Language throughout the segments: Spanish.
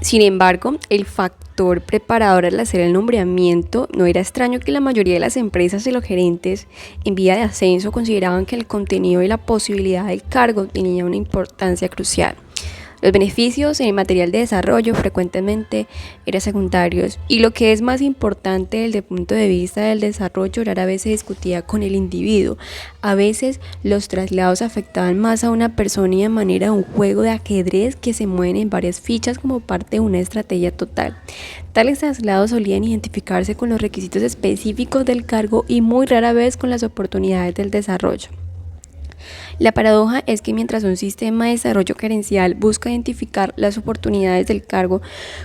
Sin embargo, el factor preparador al hacer el nombramiento no era extraño que la mayoría de las empresas y los gerentes en vía de ascenso consideraban que el contenido y la posibilidad del cargo tenían una importancia crucial. Los beneficios en el material de desarrollo frecuentemente eran secundarios y lo que es más importante desde el punto de vista del desarrollo rara vez se discutía con el individuo. A veces los traslados afectaban más a una persona y de manera de un juego de ajedrez que se mueven en varias fichas como parte de una estrategia total. Tales traslados solían identificarse con los requisitos específicos del cargo y muy rara vez con las oportunidades del desarrollo. La paradoja es que mientras un sistema de desarrollo gerencial busca identificar las oportunidades del cargo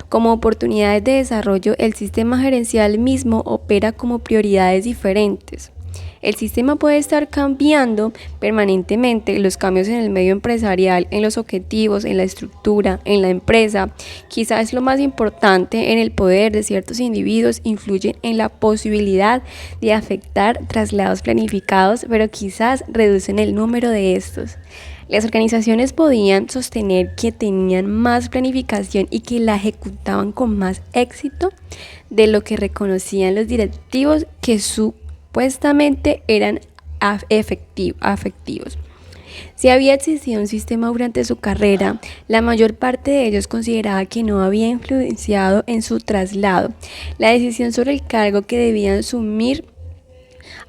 como oportunidades de desarrollo, el sistema gerencial mismo opera como prioridades diferentes. El sistema puede estar cambiando permanentemente. Los cambios en el medio empresarial, en los objetivos, en la estructura, en la empresa, quizás lo más importante en el poder de ciertos individuos, influyen en la posibilidad de afectar traslados planificados, pero quizás reducen el número de estos. Las organizaciones podían sostener que tenían más planificación y que la ejecutaban con más éxito de lo que reconocían los directivos que supuestamente eran afectivos. Si había existido un sistema durante su carrera, la mayor parte de ellos consideraba que no había influenciado en su traslado. La decisión sobre el cargo que debían asumir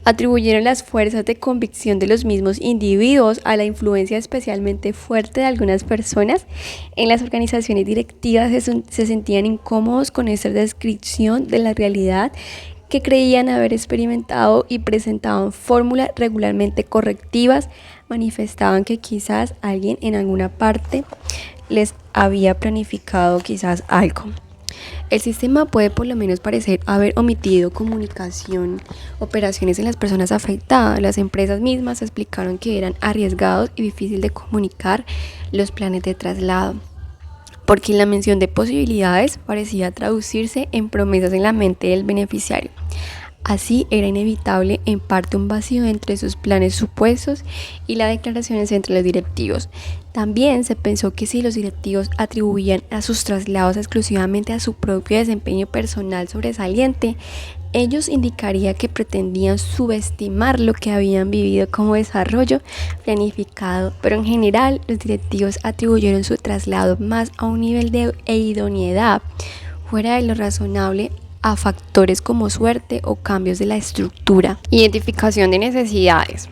atribuyeron las fuerzas de convicción de los mismos individuos a la influencia especialmente fuerte de algunas personas. En las organizaciones directivas se sentían incómodos con esta descripción de la realidad que creían haber experimentado y presentaban fórmulas regularmente correctivas, manifestaban que quizás alguien en alguna parte les había planificado quizás algo. El sistema puede por lo menos parecer haber omitido operaciones en las personas afectadas. Las empresas mismas explicaron que eran arriesgados y difícil de comunicar los planes de traslado, porque la mención de posibilidades parecía traducirse en promesas en la mente del beneficiario. Así era inevitable en parte un vacío entre sus planes supuestos y las declaraciones entre los directivos. También se pensó que si los directivos atribuían a sus traslados exclusivamente a su propio desempeño personal sobresaliente, ellos indicaría que pretendían subestimar lo que habían vivido como desarrollo planificado, pero en general los directivos atribuyeron su traslado más a un nivel de idoneidad fuera de lo razonable a factores como suerte o cambios de la estructura. Identificación de necesidades.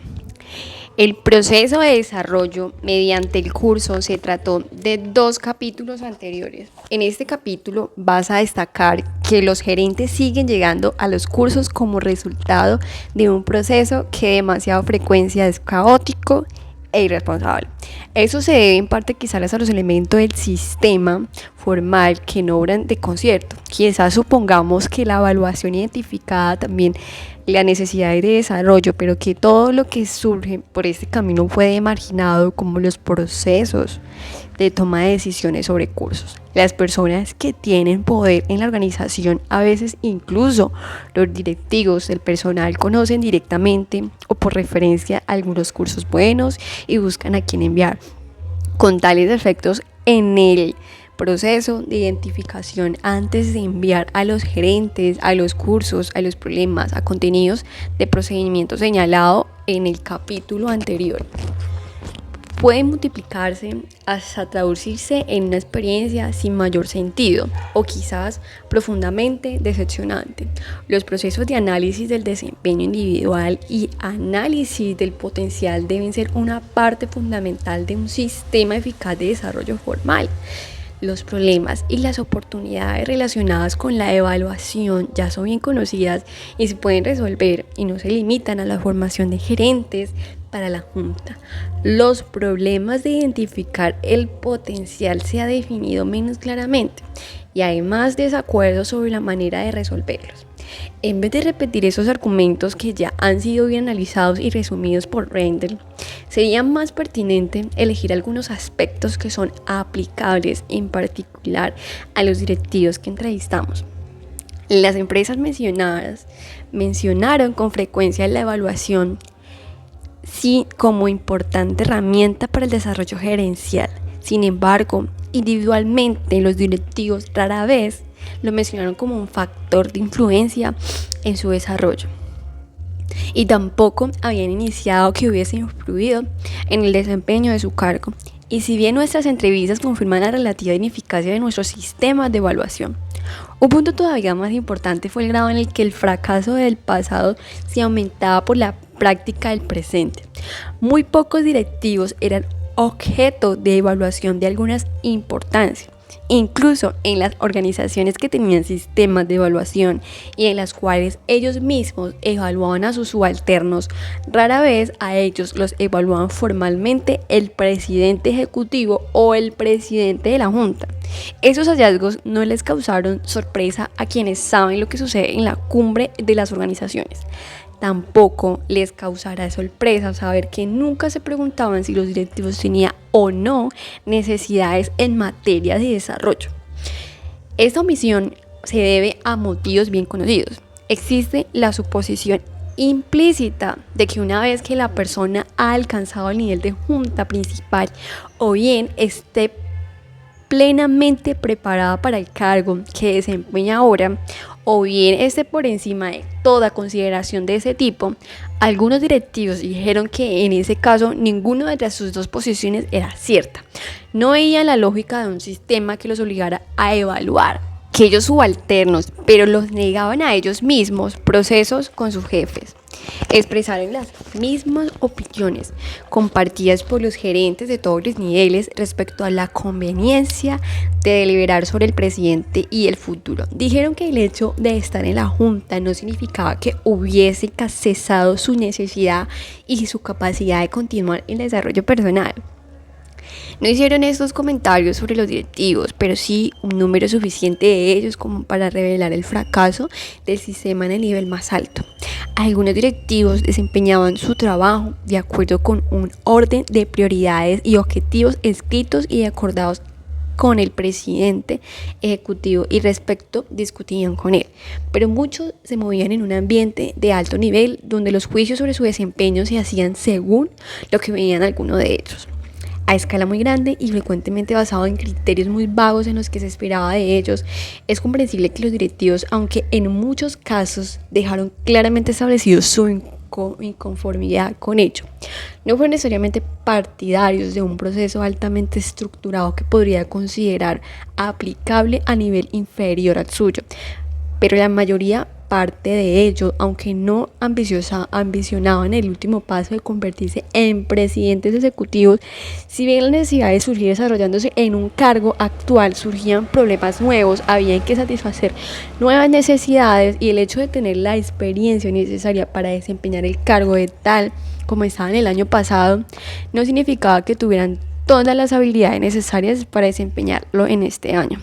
El proceso de desarrollo mediante el curso se trató de 2 capítulos anteriores. En este capítulo vas a destacar que los gerentes siguen llegando a los cursos como resultado de un proceso que demasiada frecuencia es caótico e irresponsable. Eso se debe en parte quizás a los elementos del sistema formal que no obran de concierto. Quizás supongamos que la evaluación identificada también la necesidad de desarrollo, pero que todo lo que surge por este camino fue marginado, como los procesos de toma de decisiones sobre cursos. Las personas que tienen poder en la organización, a veces incluso los directivos del personal, conocen directamente o por referencia algunos cursos buenos y buscan a quién enviar. Con tales efectos en el proceso de identificación antes de enviar a los gerentes, a los cursos, a los problemas, a contenidos de procedimiento señalado en el capítulo anterior, puede multiplicarse hasta traducirse en una experiencia sin mayor sentido o quizás profundamente decepcionante. Los procesos de análisis del desempeño individual y análisis del potencial deben ser una parte fundamental de un sistema eficaz de desarrollo formal. Los problemas y las oportunidades relacionadas con la evaluación ya son bien conocidas y se pueden resolver y no se limitan a la formación de gerentes para la junta. Los problemas de identificar el potencial se ha definido menos claramente y hay más desacuerdos sobre la manera de resolverlos. En vez de repetir esos argumentos que ya han sido bien analizados y resumidos por Rendell, sería más pertinente elegir algunos aspectos que son aplicables en particular a los directivos que entrevistamos. Las empresas mencionaron con frecuencia la evaluación sí como importante herramienta para el desarrollo gerencial. Sin embargo, individualmente los directivos rara vez lo mencionaron como un factor de influencia en su desarrollo y tampoco habían iniciado que hubiese influido en el desempeño de su cargo. Y si bien nuestras entrevistas confirman la relativa ineficacia de nuestros sistemas de evaluación, un punto todavía más importante fue el grado en el que el fracaso del pasado se aumentaba por la práctica del presente. Muy pocos directivos eran objeto de evaluación de alguna importancia. Incluso en las organizaciones que tenían sistemas de evaluación y en las cuales ellos mismos evaluaban a sus subalternos, rara vez a ellos los evaluaban formalmente el presidente ejecutivo o el presidente de la junta. Esos hallazgos no les causaron sorpresa a quienes saben lo que sucede en la cumbre de las organizaciones. Tampoco les causará sorpresa saber que nunca se preguntaban si los directivos tenían o no necesidades en materia de desarrollo. Esta omisión se debe a motivos bien conocidos. Existe la suposición implícita de que una vez que la persona ha alcanzado el nivel de junta principal o bien esté plenamente preparada para el cargo que desempeña ahora, o bien esté por encima de toda consideración de ese tipo, algunos directivos dijeron que en ese caso ninguna de sus dos posiciones era cierta. No veían la lógica de un sistema que los obligara a evaluar aquellos subalternos, pero los negaban a ellos mismos procesos con sus jefes. Expresaron las mismas opiniones compartidas por los gerentes de todos los niveles respecto a la conveniencia de deliberar sobre el presente y el futuro. Dijeron que el hecho de estar en la junta no significaba que hubiese cesado su necesidad y su capacidad de continuar el desarrollo personal. No hicieron estos comentarios sobre los directivos, pero sí un número suficiente de ellos como para revelar el fracaso del sistema en el nivel más alto. Algunos directivos desempeñaban su trabajo de acuerdo con un orden de prioridades y objetivos escritos y acordados con el presidente ejecutivo y discutían con él, pero muchos se movían en un ambiente de alto nivel donde los juicios sobre su desempeño se hacían según lo que veían algunos de ellos. A escala muy grande y frecuentemente basado en criterios muy vagos en los que se esperaba de ellos, es comprensible que los directivos, aunque en muchos casos dejaron claramente establecido su inconformidad con ello, no fueron necesariamente partidarios de un proceso altamente estructurado que podría considerar aplicable a nivel inferior al suyo, pero la mayoría parte de ellos, aunque no ambicionaban el último paso de convertirse en presidentes ejecutivos. Si bien la necesidad de surgir desarrollándose en un cargo actual, surgían problemas nuevos, había que satisfacer nuevas necesidades y el hecho de tener la experiencia necesaria para desempeñar el cargo de tal como estaban el año pasado, no significaba que tuvieran todas las habilidades necesarias para desempeñarlo en este año.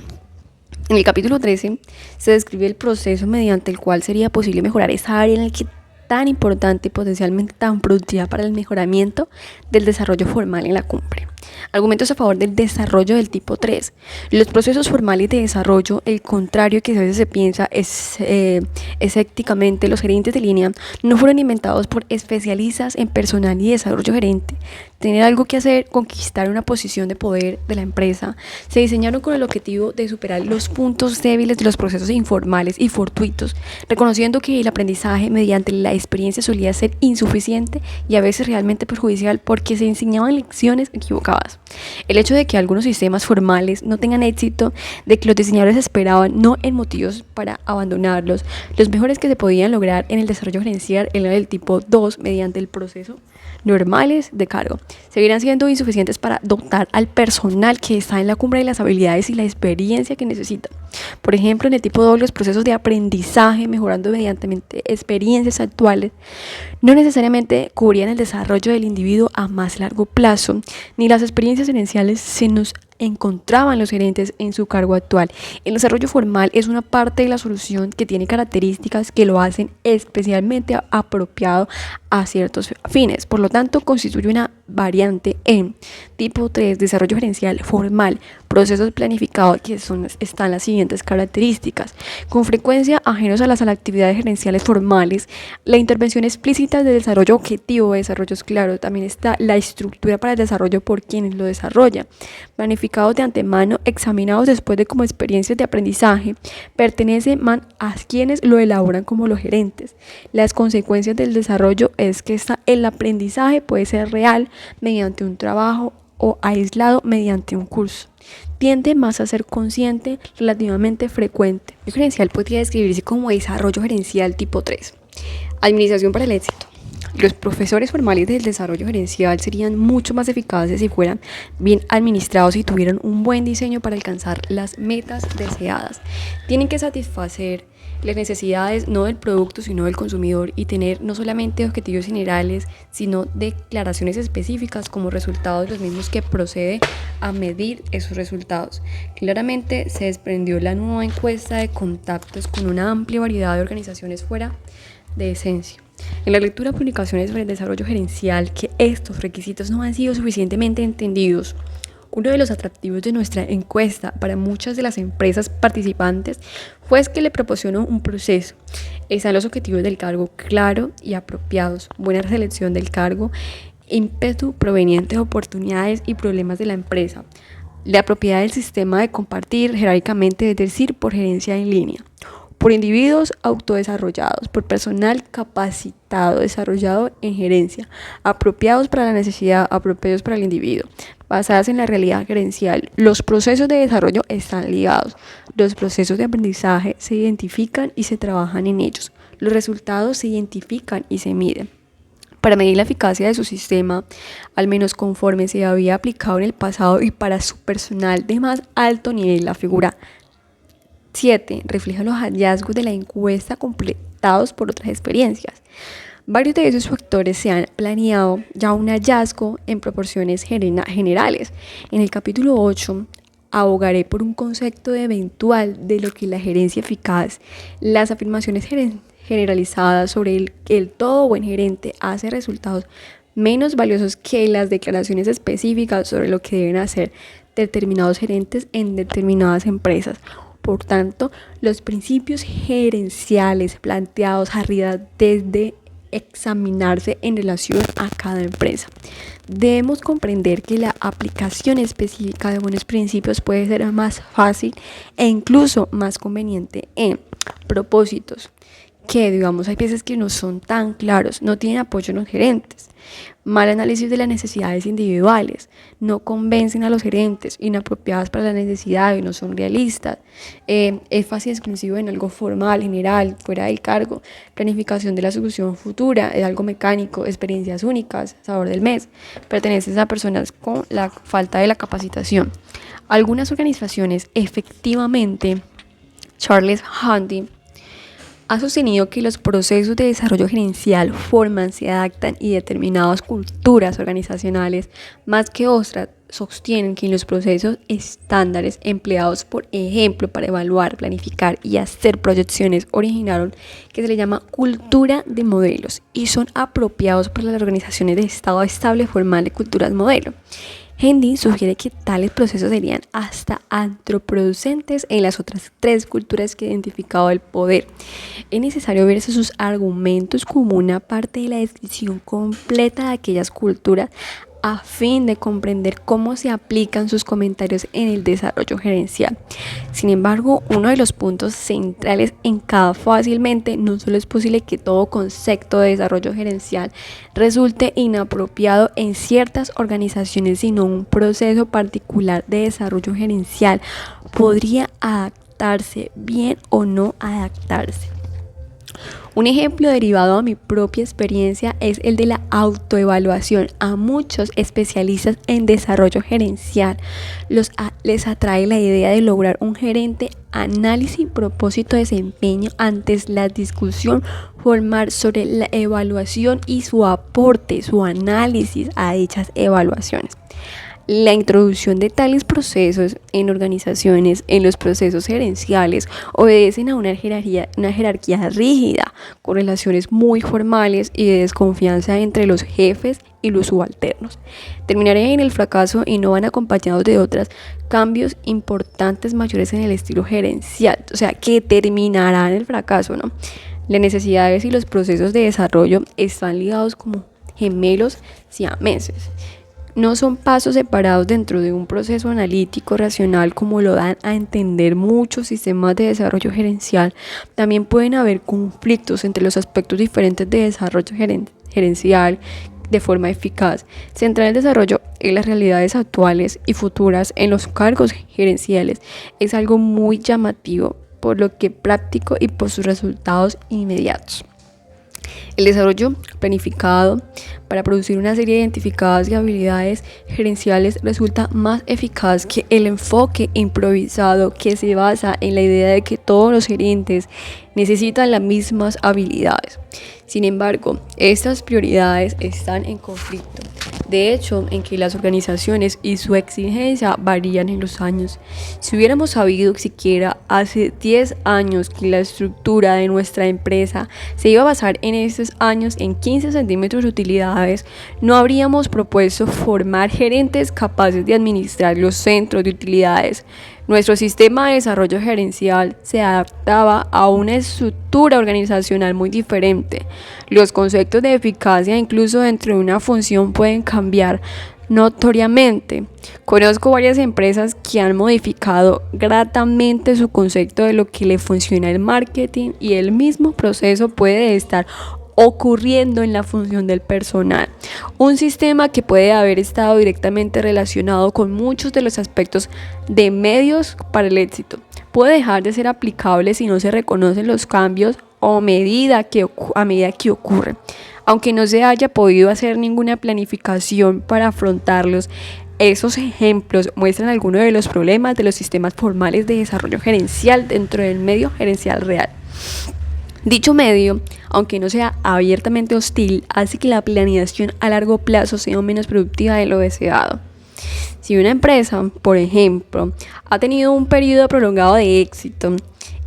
En el capítulo 13 se describe el proceso mediante el cual sería posible mejorar esa área en la que tan importante y potencialmente tan productiva para el mejoramiento del desarrollo formal en la cumbre. Argumentos a favor del desarrollo del tipo 3. Los procesos formales de desarrollo, el contrario que a veces se piensa escépticamente, los gerentes de línea no fueron inventados por especialistas en personal y desarrollo gerente. Tener algo que hacer, conquistar una posición de poder de la empresa, se diseñaron con el objetivo de superar los puntos débiles de los procesos informales y fortuitos, reconociendo que el aprendizaje mediante la experiencia solía ser insuficiente y a veces realmente perjudicial porque se enseñaban lecciones equivocadas. El hecho de que algunos sistemas formales no tengan éxito, de que los diseñadores esperaban no en motivos para abandonarlos, los mejores que se podían lograr en el desarrollo gerencial eran del tipo 2 mediante el proceso normales de cargo, seguirán siendo insuficientes para dotar al personal que está en la cumbre de las habilidades y la experiencia que necesita. Por ejemplo, en el tipo 2, los procesos de aprendizaje, mejorando mediante experiencias actuales, no necesariamente cubrían el desarrollo del individuo a más largo plazo, ni las experiencias gerenciales se nos encontraban los gerentes en su cargo actual. El desarrollo formal es una parte de la solución que tiene características que lo hacen especialmente apropiado a ciertos fines. Por lo tanto, constituye una variante en tipo 3, desarrollo gerencial formal, procesos planificados que están las siguientes características. Con frecuencia ajenos a las actividades gerenciales formales, la intervención explícita de desarrollo objetivo, de desarrollos claros, también está la estructura para el desarrollo por quienes lo desarrollan. planificados de antemano, examinados después de como experiencias de aprendizaje, pertenecen a quienes lo elaboran como los gerentes. Las consecuencias del desarrollo es que el aprendizaje puede ser real mediante un trabajo o aislado mediante un curso. Tiende más a ser consciente, relativamente frecuente. El gerencial podría describirse como desarrollo gerencial tipo 3. Administración para el éxito. Los profesores formales del desarrollo gerencial serían mucho más eficaces si fueran bien administrados y tuvieran un buen diseño para alcanzar las metas deseadas. Tienen que satisfacer las necesidades no del producto sino del consumidor y tener no solamente objetivos generales sino declaraciones específicas como resultados los mismos que procede a medir esos resultados. Claramente se desprendió la nueva encuesta de contactos con una amplia variedad de organizaciones fuera de esencia. En la lectura de publicaciones sobre el desarrollo gerencial que estos requisitos no han sido suficientemente entendidos. Uno de los atractivos de nuestra encuesta para muchas de las empresas participantes fue que le proporcionó un proceso. Están los objetivos del cargo claros y apropiados, buena selección del cargo, ímpetu proveniente de oportunidades y problemas de la empresa, la propiedad del sistema de compartir jerárquicamente, es decir, por gerencia en línea, por individuos autodesarrollados, por personal capacitado, desarrollado en gerencia, apropiados para la necesidad, apropiados para el individuo, basadas en la realidad gerencial. Los procesos de desarrollo están ligados. Los procesos de aprendizaje se identifican y se trabajan en ellos. Los resultados se identifican y se miden. Para medir la eficacia de su sistema, al menos conforme se había aplicado en el pasado y para su personal de más alto nivel, la figura 7 refleja los hallazgos de la encuesta completados por otras experiencias. Varios de esos factores se han planeado ya un hallazgo en proporciones generales. En el capítulo 8 abogaré por un concepto eventual de lo que la gerencia eficaz, las afirmaciones generalizadas sobre el todo buen gerente hace resultados menos valiosos que las declaraciones específicas sobre lo que deben hacer determinados gerentes en determinadas empresas. Por tanto, los principios gerenciales planteados arriba desde examinarse en relación a cada empresa. Debemos comprender que la aplicación específica de buenos principios puede ser más fácil e incluso más conveniente en propósitos que, hay veces que no son tan claros, no tienen apoyo en los gerentes. Mal análisis de las necesidades individuales, no convencen a los gerentes, inapropiadas para las necesidades, no son realistas. Es fácil exclusivo en algo formal, general, fuera del cargo. Planificación de la solución futura, es algo mecánico, experiencias únicas, sabor del mes. Perteneces a personas con la falta de la capacitación. Algunas organizaciones, efectivamente, Charles Hunting ha sostenido que los procesos de desarrollo gerencial forman, se adaptan y determinadas culturas organizacionales más que otras sostienen que en los procesos estándares empleados, por ejemplo, para evaluar, planificar y hacer proyecciones originaron que se le llama cultura de modelos y son apropiados para las organizaciones de estado estable formal de culturas modelo. Hendy sugiere que tales procesos serían hasta antiproducentes en las otras 3 culturas que he identificado del poder. Es necesario ver sus argumentos como una parte de la descripción completa de aquellas culturas a fin de comprender cómo se aplican sus comentarios en el desarrollo gerencial. Sin embargo, uno de los puntos centrales encaja fácilmente, no solo es posible que todo concepto de desarrollo gerencial resulte inapropiado en ciertas organizaciones, sino un proceso particular de desarrollo gerencial podría adaptarse bien o no adaptarse. Un ejemplo derivado de mi propia experiencia es el de la autoevaluación. A muchos especialistas en desarrollo gerencial les atrae la idea de lograr un gerente análisis, propósito, desempeño antes la discusión formal sobre la evaluación y su aporte, su análisis a dichas evaluaciones. La introducción de tales procesos en organizaciones, en los procesos gerenciales, obedecen a una jerarquía rígida, con relaciones muy formales y de desconfianza entre los jefes y los subalternos. Terminarán en el fracaso y no van acompañados de otros cambios importantes mayores en el estilo gerencial, o sea, que terminarán en el fracaso, ¿no? Las necesidades y los procesos de desarrollo están ligados como gemelos siameses. no son pasos separados dentro de un proceso analítico racional como lo dan a entender muchos sistemas de desarrollo gerencial. También pueden haber conflictos entre los aspectos diferentes de desarrollo gerencial de forma eficaz. Centrar el desarrollo en las realidades actuales y futuras en los cargos gerenciales es algo muy llamativo, por lo que práctico y por sus resultados inmediatos. El desarrollo planificado para producir una serie identificada de habilidades gerenciales resulta más eficaz que el enfoque improvisado que se basa en la idea de que todos los gerentes necesitan las mismas habilidades. Sin embargo, estas prioridades están en conflicto. De hecho, en que las organizaciones y su exigencia varían en los años. Si hubiéramos sabido siquiera hace 10 años que la estructura de nuestra empresa se iba a basar en estos años en 15 centímetros de utilidades, no habríamos propuesto formar gerentes capaces de administrar los centros de utilidades. Nuestro sistema de desarrollo gerencial se adaptaba a una estructura organizacional muy diferente. Los conceptos de eficacia incluso dentro de una función pueden cambiar notoriamente. Conozco varias empresas que han modificado gratamente su concepto de lo que le funciona el marketing, y el mismo proceso puede estar ocurriendo en la función del personal. Un sistema que puede haber estado directamente relacionado con muchos de los aspectos de medios para el éxito puede dejar de ser aplicable si no se reconocen los cambios a medida que ocurren. Aunque no se haya podido hacer ninguna planificación para afrontarlos, esos ejemplos muestran algunos de los problemas de los sistemas formales de desarrollo gerencial dentro del medio gerencial real. Dicho medio, aunque no sea abiertamente hostil, hace que la planeación a largo plazo sea menos productiva de lo deseado. Si una empresa, por ejemplo, ha tenido un periodo prolongado de éxito,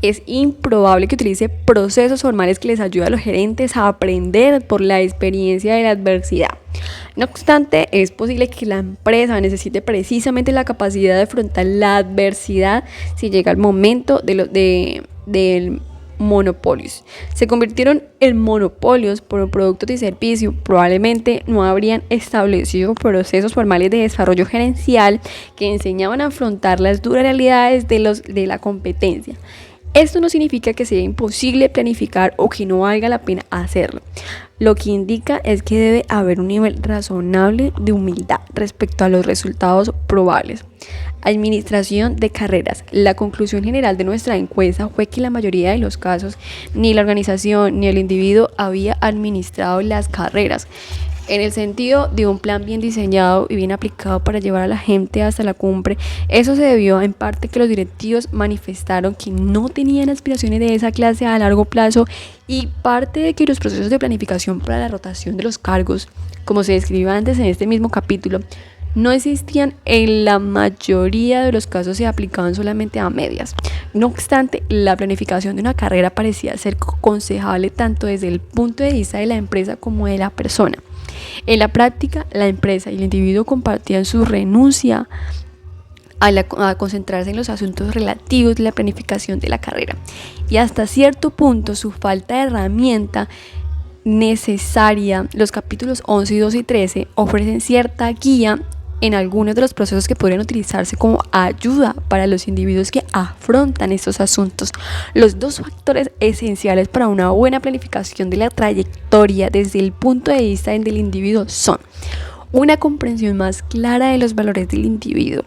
es improbable que utilice procesos formales que les ayuden a los gerentes a aprender por la experiencia de la adversidad. No obstante, es posible que la empresa necesite precisamente la capacidad de afrontar la adversidad si llega el momento del monopolios. Se convirtieron en monopolios por productos y servicios. Probablemente no habrían establecido procesos formales de desarrollo gerencial que enseñaban a afrontar las duras realidades de la competencia. Esto no significa que sea imposible planificar o que no valga la pena hacerlo. Lo que indica es que debe haber un nivel razonable de humildad respecto a los resultados probables. Administración de carreras. La conclusión general de nuestra encuesta fue que en la mayoría de los casos ni la organización ni el individuo había administrado las carreras en el sentido de un plan bien diseñado y bien aplicado para llevar a la gente hasta la cumbre. Eso se debió en parte que los directivos manifestaron que no tenían aspiraciones de esa clase a largo plazo, y parte de que los procesos de planificación para la rotación de los cargos, como se describió antes en este mismo capítulo, no existían. En la mayoría de los casos se aplicaban solamente a medias. No obstante, la planificación de una carrera parecía ser aconsejable tanto desde el punto de vista de la empresa como de la persona. En la práctica, la empresa y el individuo compartían su renuncia a concentrarse en los asuntos relativos a la planificación de la carrera, y hasta cierto punto su falta de herramienta necesaria. Los capítulos 11, 12 y 13 ofrecen cierta guía en algunos de los procesos que podrían utilizarse como ayuda para los individuos que afrontan estos asuntos. Los dos factores esenciales para una buena planificación de la trayectoria desde el punto de vista del individuo son una comprensión más clara de los valores del individuo,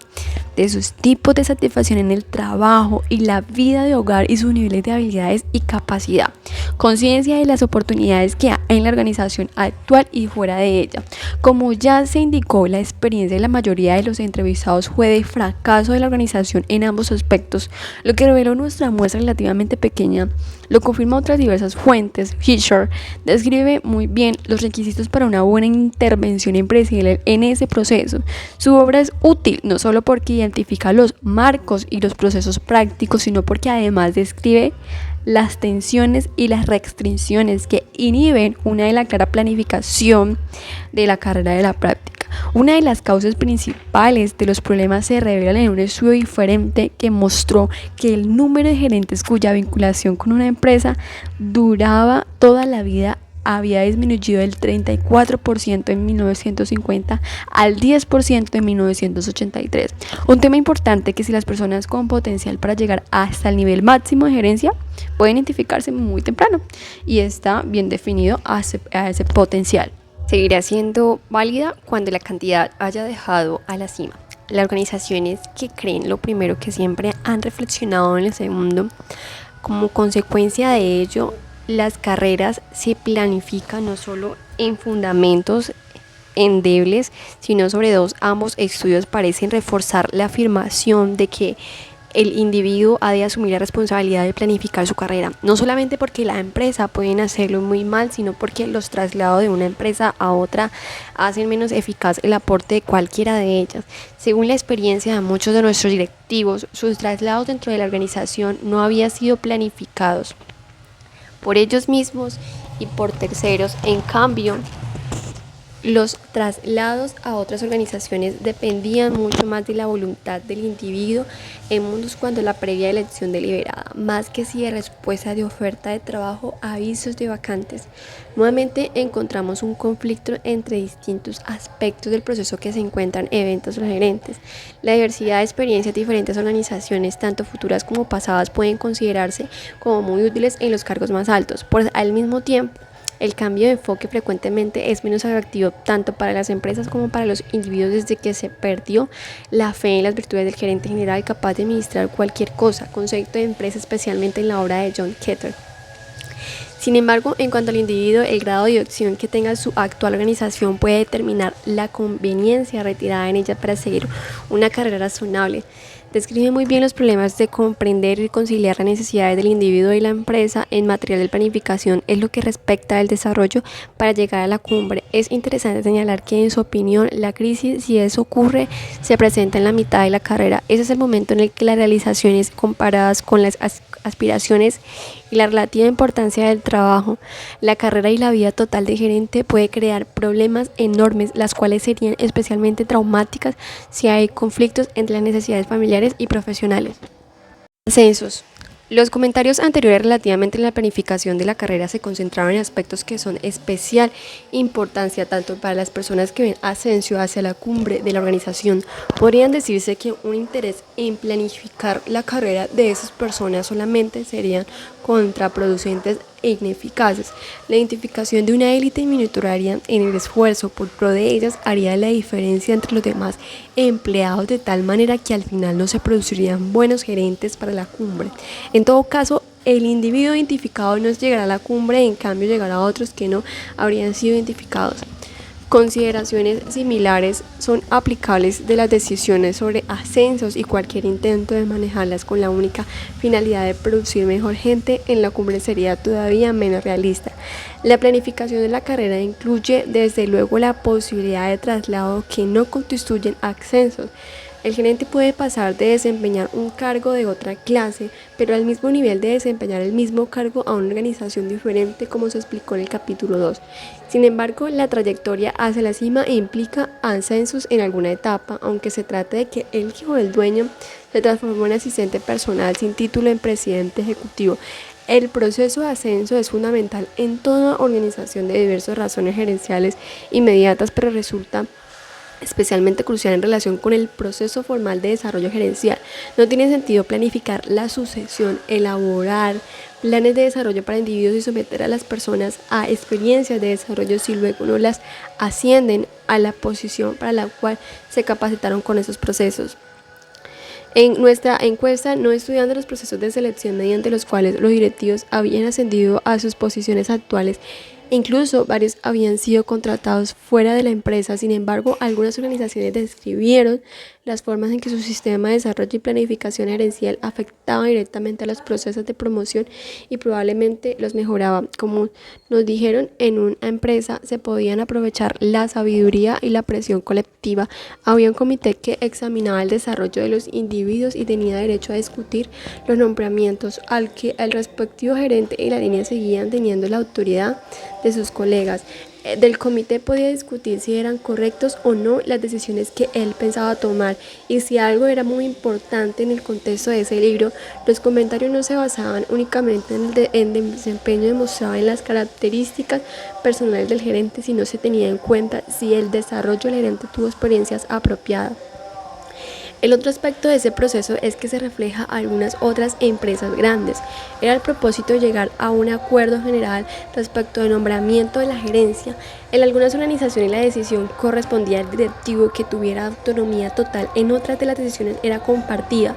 de sus tipos de satisfacción en el trabajo y la vida de hogar y sus niveles de habilidades y capacidad, conciencia de las oportunidades que hay en la organización actual y fuera de ella. Como ya se indicó, la experiencia de la mayoría de los entrevistados fue de fracaso de la organización en ambos aspectos, lo que reveló nuestra muestra relativamente pequeña. Lo confirma otras diversas fuentes. Fisher describe muy bien los requisitos para una buena intervención empresarial en ese proceso. Su obra es útil no solo porque identifica los marcos y los procesos prácticos, sino porque además describe las tensiones y las restricciones que inhiben una de la clara planificación de la carrera de la práctica. Una de las causas principales de los problemas se revela en un estudio diferente que mostró que el número de gerentes cuya vinculación con una empresa duraba toda la vida había disminuido del 34% en 1950 al 10% en 1983. Un tema importante que si las personas con potencial para llegar hasta el nivel máximo de gerencia pueden identificarse muy temprano y está bien definido a ese potencial. Seguirá siendo válida cuando la cantidad haya dejado a la cima. Las organizaciones que creen lo primero que siempre han reflexionado en el segundo. Como consecuencia de ello, las carreras se planifican no solo en fundamentos endebles, sino sobre ambos estudios parecen reforzar la afirmación de que el individuo ha de asumir la responsabilidad de planificar su carrera, no solamente porque la empresa pueden hacerlo muy mal, sino porque los traslados de una empresa a otra hacen menos eficaz el aporte de cualquiera de ellas. Según la experiencia de muchos de nuestros directivos, sus traslados dentro de la organización no habían sido planificados por ellos mismos y por terceros. En cambio, los traslados a otras organizaciones dependían mucho más de la voluntad del individuo en mundos cuando la previa elección deliberada, más que si de respuesta de oferta de trabajo a avisos de vacantes. Nuevamente encontramos un conflicto entre distintos aspectos del proceso que se encuentran eventos gerentes. La diversidad de experiencias de diferentes organizaciones, tanto futuras como pasadas, pueden considerarse como muy útiles en los cargos más altos. Al mismo tiempo, el cambio de enfoque frecuentemente es menos atractivo tanto para las empresas como para los individuos desde que se perdió la fe en las virtudes del gerente general capaz de administrar cualquier cosa, concepto de empresa especialmente en la obra de John Keter. Sin embargo, en cuanto al individuo, el grado de dirección que tenga su actual organización puede determinar la conveniencia retirada en ella para seguir una carrera razonable. Describe muy bien los problemas de comprender y conciliar las necesidades del individuo y la empresa en materia de planificación en lo que respecta al desarrollo para llegar a la cumbre. Es interesante señalar que, en su opinión, la crisis, si eso ocurre, se presenta en la mitad de la carrera. Ese es el momento en el que las realizaciones comparadas con las aspiraciones y la relativa importancia del trabajo, la carrera y la vida total de gerente puede crear problemas enormes, las cuales serían especialmente traumáticas si hay conflictos entre las necesidades familiares y profesionales. Ascensos. Los comentarios anteriores relativamente a la planificación de la carrera se concentraron en aspectos que son especial importancia tanto para las personas que ven ascenso hacia la cumbre de la organización. Podrían decirse que un interés en planificar la carrera de esas personas solamente serían contraproducentes e ineficaces. La identificación de una élite minusvaloraria en el esfuerzo por pro de ellas haría la diferencia entre los demás empleados de tal manera que al final no se producirían buenos gerentes para la cumbre. En todo caso, el individuo identificado no llegará a la cumbre, en cambio llegará a otros que no habrían sido identificados. Consideraciones similares son aplicables de las decisiones sobre ascensos y cualquier intento de manejarlas con la única finalidad de producir mejor gente en la cumbre sería todavía menos realista. La planificación de la carrera incluye desde luego la posibilidad de traslado que no constituyen ascensos. El gerente puede pasar de desempeñar un cargo de otra clase, pero al mismo nivel de desempeñar el mismo cargo a una organización diferente, como se explicó en el capítulo 2. Sin embargo, la trayectoria hacia la cima implica ascensos en alguna etapa, aunque se trate de que el hijo del dueño se transformó en asistente personal sin título en presidente ejecutivo. El proceso de ascenso es fundamental en toda organización de diversas razones gerenciales inmediatas, pero resulta especialmente crucial en relación con el proceso formal de desarrollo gerencial. No tiene sentido planificar la sucesión, elaborar planes de desarrollo para individuos y someter a las personas a experiencias de desarrollo si luego no las ascienden a la posición para la cual se capacitaron con esos procesos. En nuestra encuesta, no estudiando los procesos de selección mediante los cuales los directivos habían ascendido a sus posiciones actuales, incluso varios habían sido contratados fuera de la empresa. Sin embargo, algunas organizaciones describieron las formas en que su sistema de desarrollo y planificación gerencial afectaba directamente a los procesos de promoción y probablemente los mejoraba. Como nos dijeron, en una empresa se podían aprovechar la sabiduría y la presión colectiva. Había un comité que examinaba el desarrollo de los individuos y tenía derecho a discutir los nombramientos, al que el respectivo gerente y la línea seguían teniendo la autoridad de sus colegas. del comité podía discutir si eran correctos o no las decisiones que él pensaba tomar, y si algo era muy importante en el contexto de ese libro, los comentarios no se basaban únicamente en el desempeño demostrado en las características personales del gerente, sino se tenía en cuenta si el desarrollo del gerente tuvo experiencias apropiadas. El otro aspecto de ese proceso es que se refleja a algunas otras empresas grandes. Era el propósito llegar a un acuerdo general respecto al nombramiento de la gerencia. En algunas organizaciones la decisión correspondía al directivo, que tuviera autonomía total; en otras de las decisiones era compartida.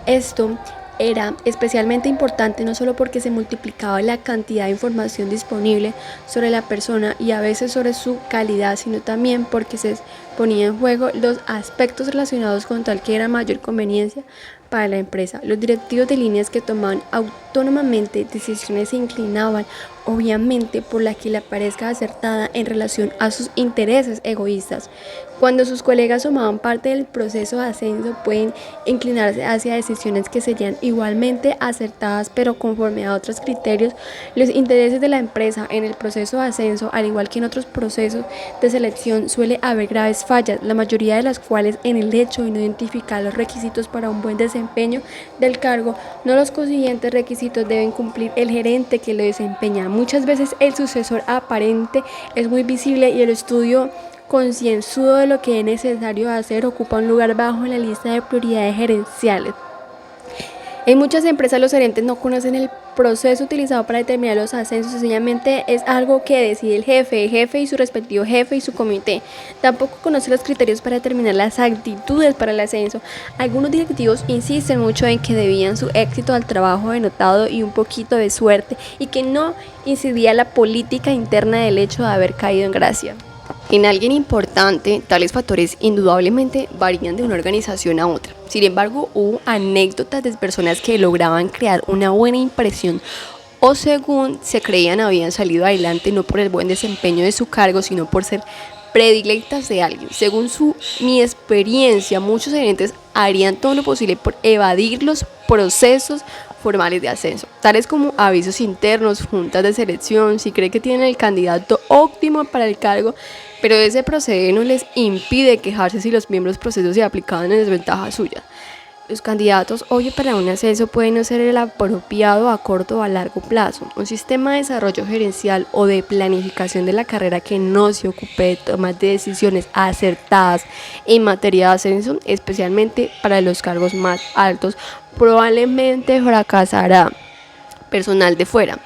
Esto era especialmente importante no solo porque se multiplicaba la cantidad de información disponible sobre la persona y a veces sobre su calidad, sino también porque se ponía en juego los aspectos relacionados con tal que era mayor conveniencia para la empresa. Los directivos de líneas que tomaban autónomamente decisiones se inclinaban, obviamente, por la que le parezca acertada en relación a sus intereses egoístas. Cuando sus colegas tomaban parte del proceso de ascenso, pueden inclinarse hacia decisiones que serían igualmente acertadas, pero conforme a otros criterios. Los intereses de la empresa en el proceso de ascenso, al igual que en otros procesos de selección, suele haber graves fallas, la mayoría de las cuales en el hecho de no identificar los requisitos para un buen desempeño del cargo. No los consiguientes requisitos deben cumplir el gerente que lo desempeña. Muchas veces el sucesor aparente es muy visible y el estudio concienzudo de lo que es necesario hacer ocupa un lugar bajo en la lista de prioridades gerenciales. En muchas empresas los gerentes no conocen el proceso utilizado para determinar los ascensos, sencillamente es algo que decide el jefe y su respectivo jefe y su comité. Tampoco conoce los criterios para determinar las actitudes para el ascenso. Algunos directivos insisten mucho en que debían su éxito al trabajo denotado y un poquito de suerte, y que no incidía la política interna del hecho de haber caído en gracia. En alguien importante, tales factores indudablemente varían de una organización a otra. Sin embargo, hubo anécdotas de personas que lograban crear una buena impresión o, según se creían, habían salido adelante no por el buen desempeño de su cargo, sino por ser predilectas de alguien. Según mi experiencia, muchos gerentes harían todo lo posible por evadir los procesos formales de ascenso, tales como avisos internos, juntas de selección, si cree que tienen el candidato óptimo para el cargo, pero ese proceder no les impide quejarse si los miembros procesos se aplicaban en desventaja suya. Los candidatos hoy para un ascenso pueden no ser el apropiado a corto o a largo plazo. Un sistema de desarrollo gerencial o de planificación de la carrera que no se ocupe de tomar decisiones acertadas en materia de ascenso, especialmente para los cargos más altos, probablemente fracasará. Personal de fuera.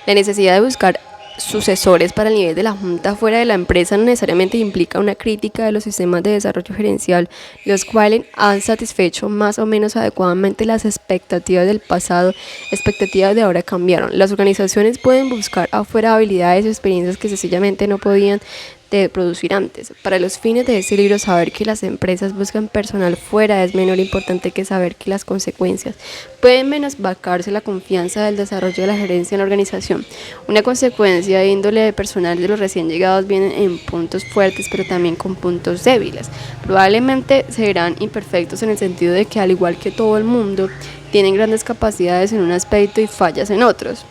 La necesidad de buscar sucesores para el nivel de la junta fuera de la empresa no necesariamente implica una crítica de los sistemas de desarrollo gerencial, los cuales han satisfecho más o menos adecuadamente las expectativas del pasado. Expectativas de ahora cambiaron. Las organizaciones pueden buscar afuera habilidades y experiencias que sencillamente no podían de producir antes. Para los fines de este libro, saber que las empresas buscan personal fuera es menor importante que saber que las consecuencias pueden menoscabarse la confianza del desarrollo de la gerencia en la organización. Una consecuencia de índole de personal de los recién llegados vienen en puntos fuertes, pero también con puntos débiles. Probablemente serán imperfectos en el sentido de que, al igual que todo el mundo, tienen grandes capacidades en un aspecto y fallas en otros.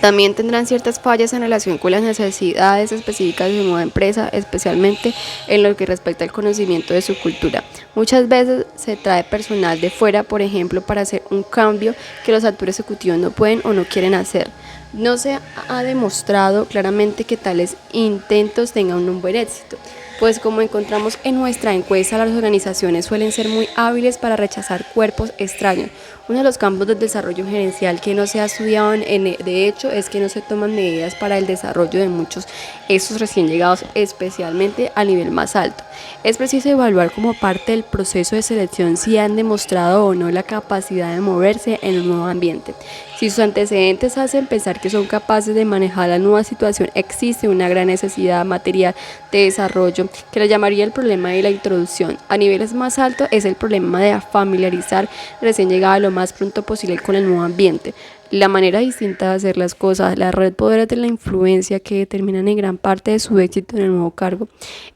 También tendrán ciertas fallas en relación con las necesidades específicas de su nueva empresa, especialmente en lo que respecta al conocimiento de su cultura. Muchas veces se trae personal de fuera, por ejemplo, para hacer un cambio que los altos ejecutivos no pueden o no quieren hacer. No se ha demostrado claramente que tales intentos tengan un buen éxito, pues como encontramos en nuestra encuesta, las organizaciones suelen ser muy hábiles para rechazar cuerpos extraños. Uno de los campos del desarrollo gerencial que no se ha estudiado de hecho es que no se toman medidas para el desarrollo de muchos estos recién llegados, especialmente a nivel más alto. Es preciso evaluar como parte del proceso de selección si han demostrado o no la capacidad de moverse en un nuevo ambiente. Si sus antecedentes hacen pensar que son capaces de manejar la nueva situación, existe una gran necesidad material de desarrollo que le llamaría el problema de la introducción. A niveles más altos es el problema de familiarizar recién llegado lo más pronto posible con el nuevo ambiente. La manera distinta de hacer las cosas, la red poder de la influencia que determinan en gran parte de su éxito en el nuevo cargo,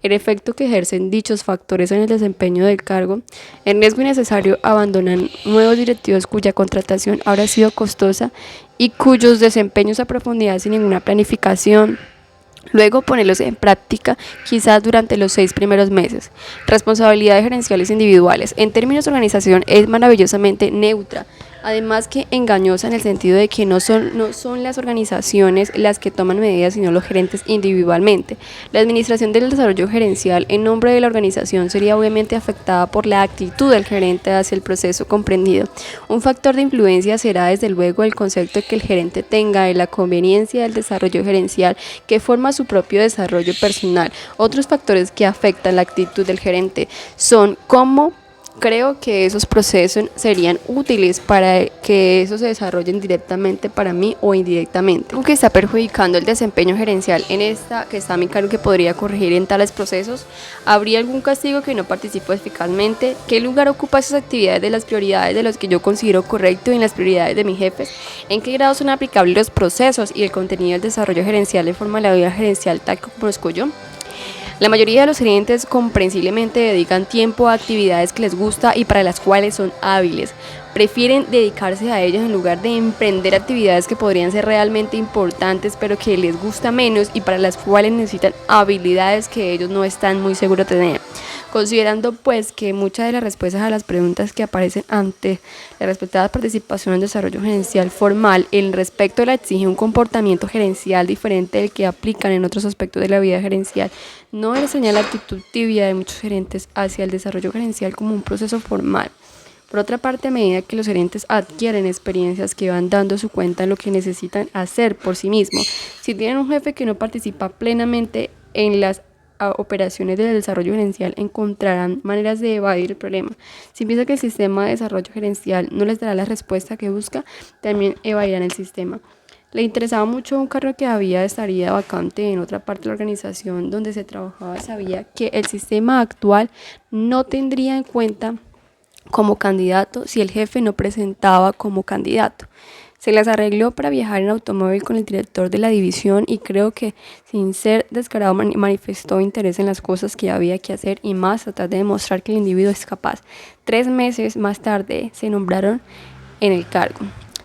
el efecto que ejercen dichos factores en el desempeño del cargo, el riesgo innecesario abandonan nuevos directivos cuya contratación habrá sido costosa y cuyos desempeños a profundidad sin ninguna planificación Luego ponerlos en práctica, quizás durante los 6 primeros meses. Responsabilidades gerenciales individuales. En términos de organización es maravillosamente neutra, además que engañosa en el sentido de que no son las organizaciones las que toman medidas, sino los gerentes individualmente. La administración del desarrollo gerencial en nombre de la organización sería obviamente afectada por la actitud del gerente hacia el proceso comprendido. Un factor de influencia será desde luego el concepto que el gerente tenga de la conveniencia del desarrollo gerencial que forma su propio desarrollo personal. Otros factores que afectan la actitud del gerente son cómo creo que esos procesos serían útiles para que eso se desarrollen directamente para mí o indirectamente. Algo que está perjudicando el desempeño gerencial en esta que está a mi cargo que podría corregir en tales procesos. ¿Habría algún castigo que no participo eficazmente? ¿Qué lugar ocupa esas actividades de las prioridades de los que yo considero correcto y en las prioridades de mis jefes? ¿En qué grado son aplicables los procesos y el contenido del desarrollo gerencial de forma de la vida gerencial tal como conozco yo? La mayoría de los gerentes comprensiblemente dedican tiempo a actividades que les gusta y para las cuales son hábiles. Prefieren dedicarse a ellas en lugar de emprender actividades que podrían ser realmente importantes pero que les gusta menos y para las cuales necesitan habilidades que ellos no están muy seguros de tener. Considerando pues que muchas de las respuestas a las preguntas que aparecen ante la respetada participación en desarrollo gerencial formal, el respecto la exige un comportamiento gerencial diferente del que aplican en otros aspectos de la vida gerencial, no enseña la actitud tibia de muchos gerentes hacia el desarrollo gerencial como un proceso formal. Por otra parte, a medida que los gerentes adquieren experiencias que van dando su cuenta en lo que necesitan hacer por sí mismos, si tienen un jefe que no participa plenamente en las operaciones del desarrollo gerencial, encontrarán maneras de evadir el problema. Si piensa que el sistema de desarrollo gerencial no les dará la respuesta que busca, también evadirán el sistema. Le interesaba mucho un cargo que estaría vacante en otra parte de la organización donde se trabajaba. Sabía que el sistema actual no tendría en cuenta como candidato si el jefe no presentaba como candidato. Se las arregló para viajar en automóvil con el director de la división y creo que sin ser descarado manifestó interés en las cosas que había que hacer y más tratar de demostrar que el individuo es capaz. 3 meses más tarde se nombraron en el cargo.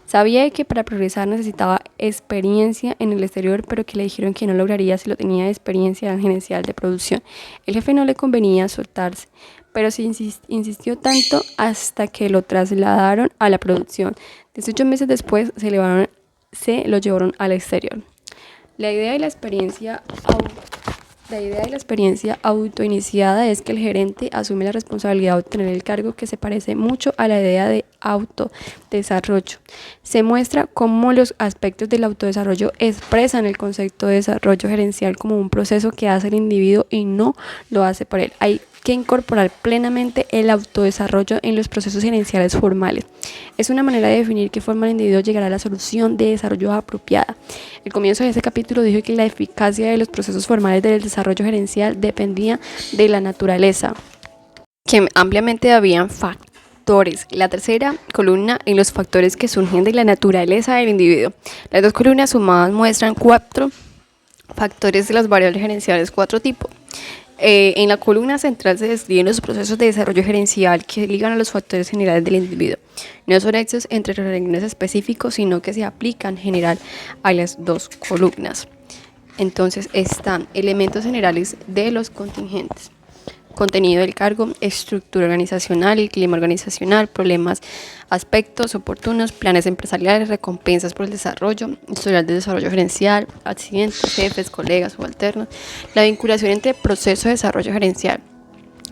Sabía que para progresar necesitaba experiencia en el exterior, pero que le dijeron que no lograría si lo tenía de experiencia en gerencial de producción. El jefe no le convenía soltarse, pero se insistió tanto hasta que lo trasladaron a la producción. 18 meses después se lo llevaron al exterior. La idea de la experiencia autoiniciada es que el gerente asume la responsabilidad de obtener el cargo, que se parece mucho a la idea de autodesarrollo. Se muestra cómo los aspectos del autodesarrollo expresan el concepto de desarrollo gerencial como un proceso que hace el individuo y no lo hace por él. Hay que incorporar plenamente el autodesarrollo en los procesos gerenciales formales. Es una manera de definir qué forma el individuo llegará a la solución de desarrollo apropiada. El comienzo de este capítulo dijo que la eficacia de los procesos formales del desarrollo gerencial dependía de la naturaleza, que ampliamente habían factores. La tercera columna en los factores que surgen de la naturaleza del individuo. Las dos columnas sumadas muestran 4 factores de las variables gerenciales, 4 tipos. En la columna central se describen los procesos de desarrollo gerencial que ligan a los factores generales del individuo. No son hechos entre regímenes específicos, sino que se aplican en general a las 2 columnas. Entonces están elementos generales de los contingentes. Contenido del cargo, estructura organizacional, el clima organizacional, problemas, aspectos oportunos, planes empresariales, recompensas por el desarrollo, historial de desarrollo gerencial, accidentes, jefes, colegas, subalternos, la vinculación entre proceso de desarrollo gerencial,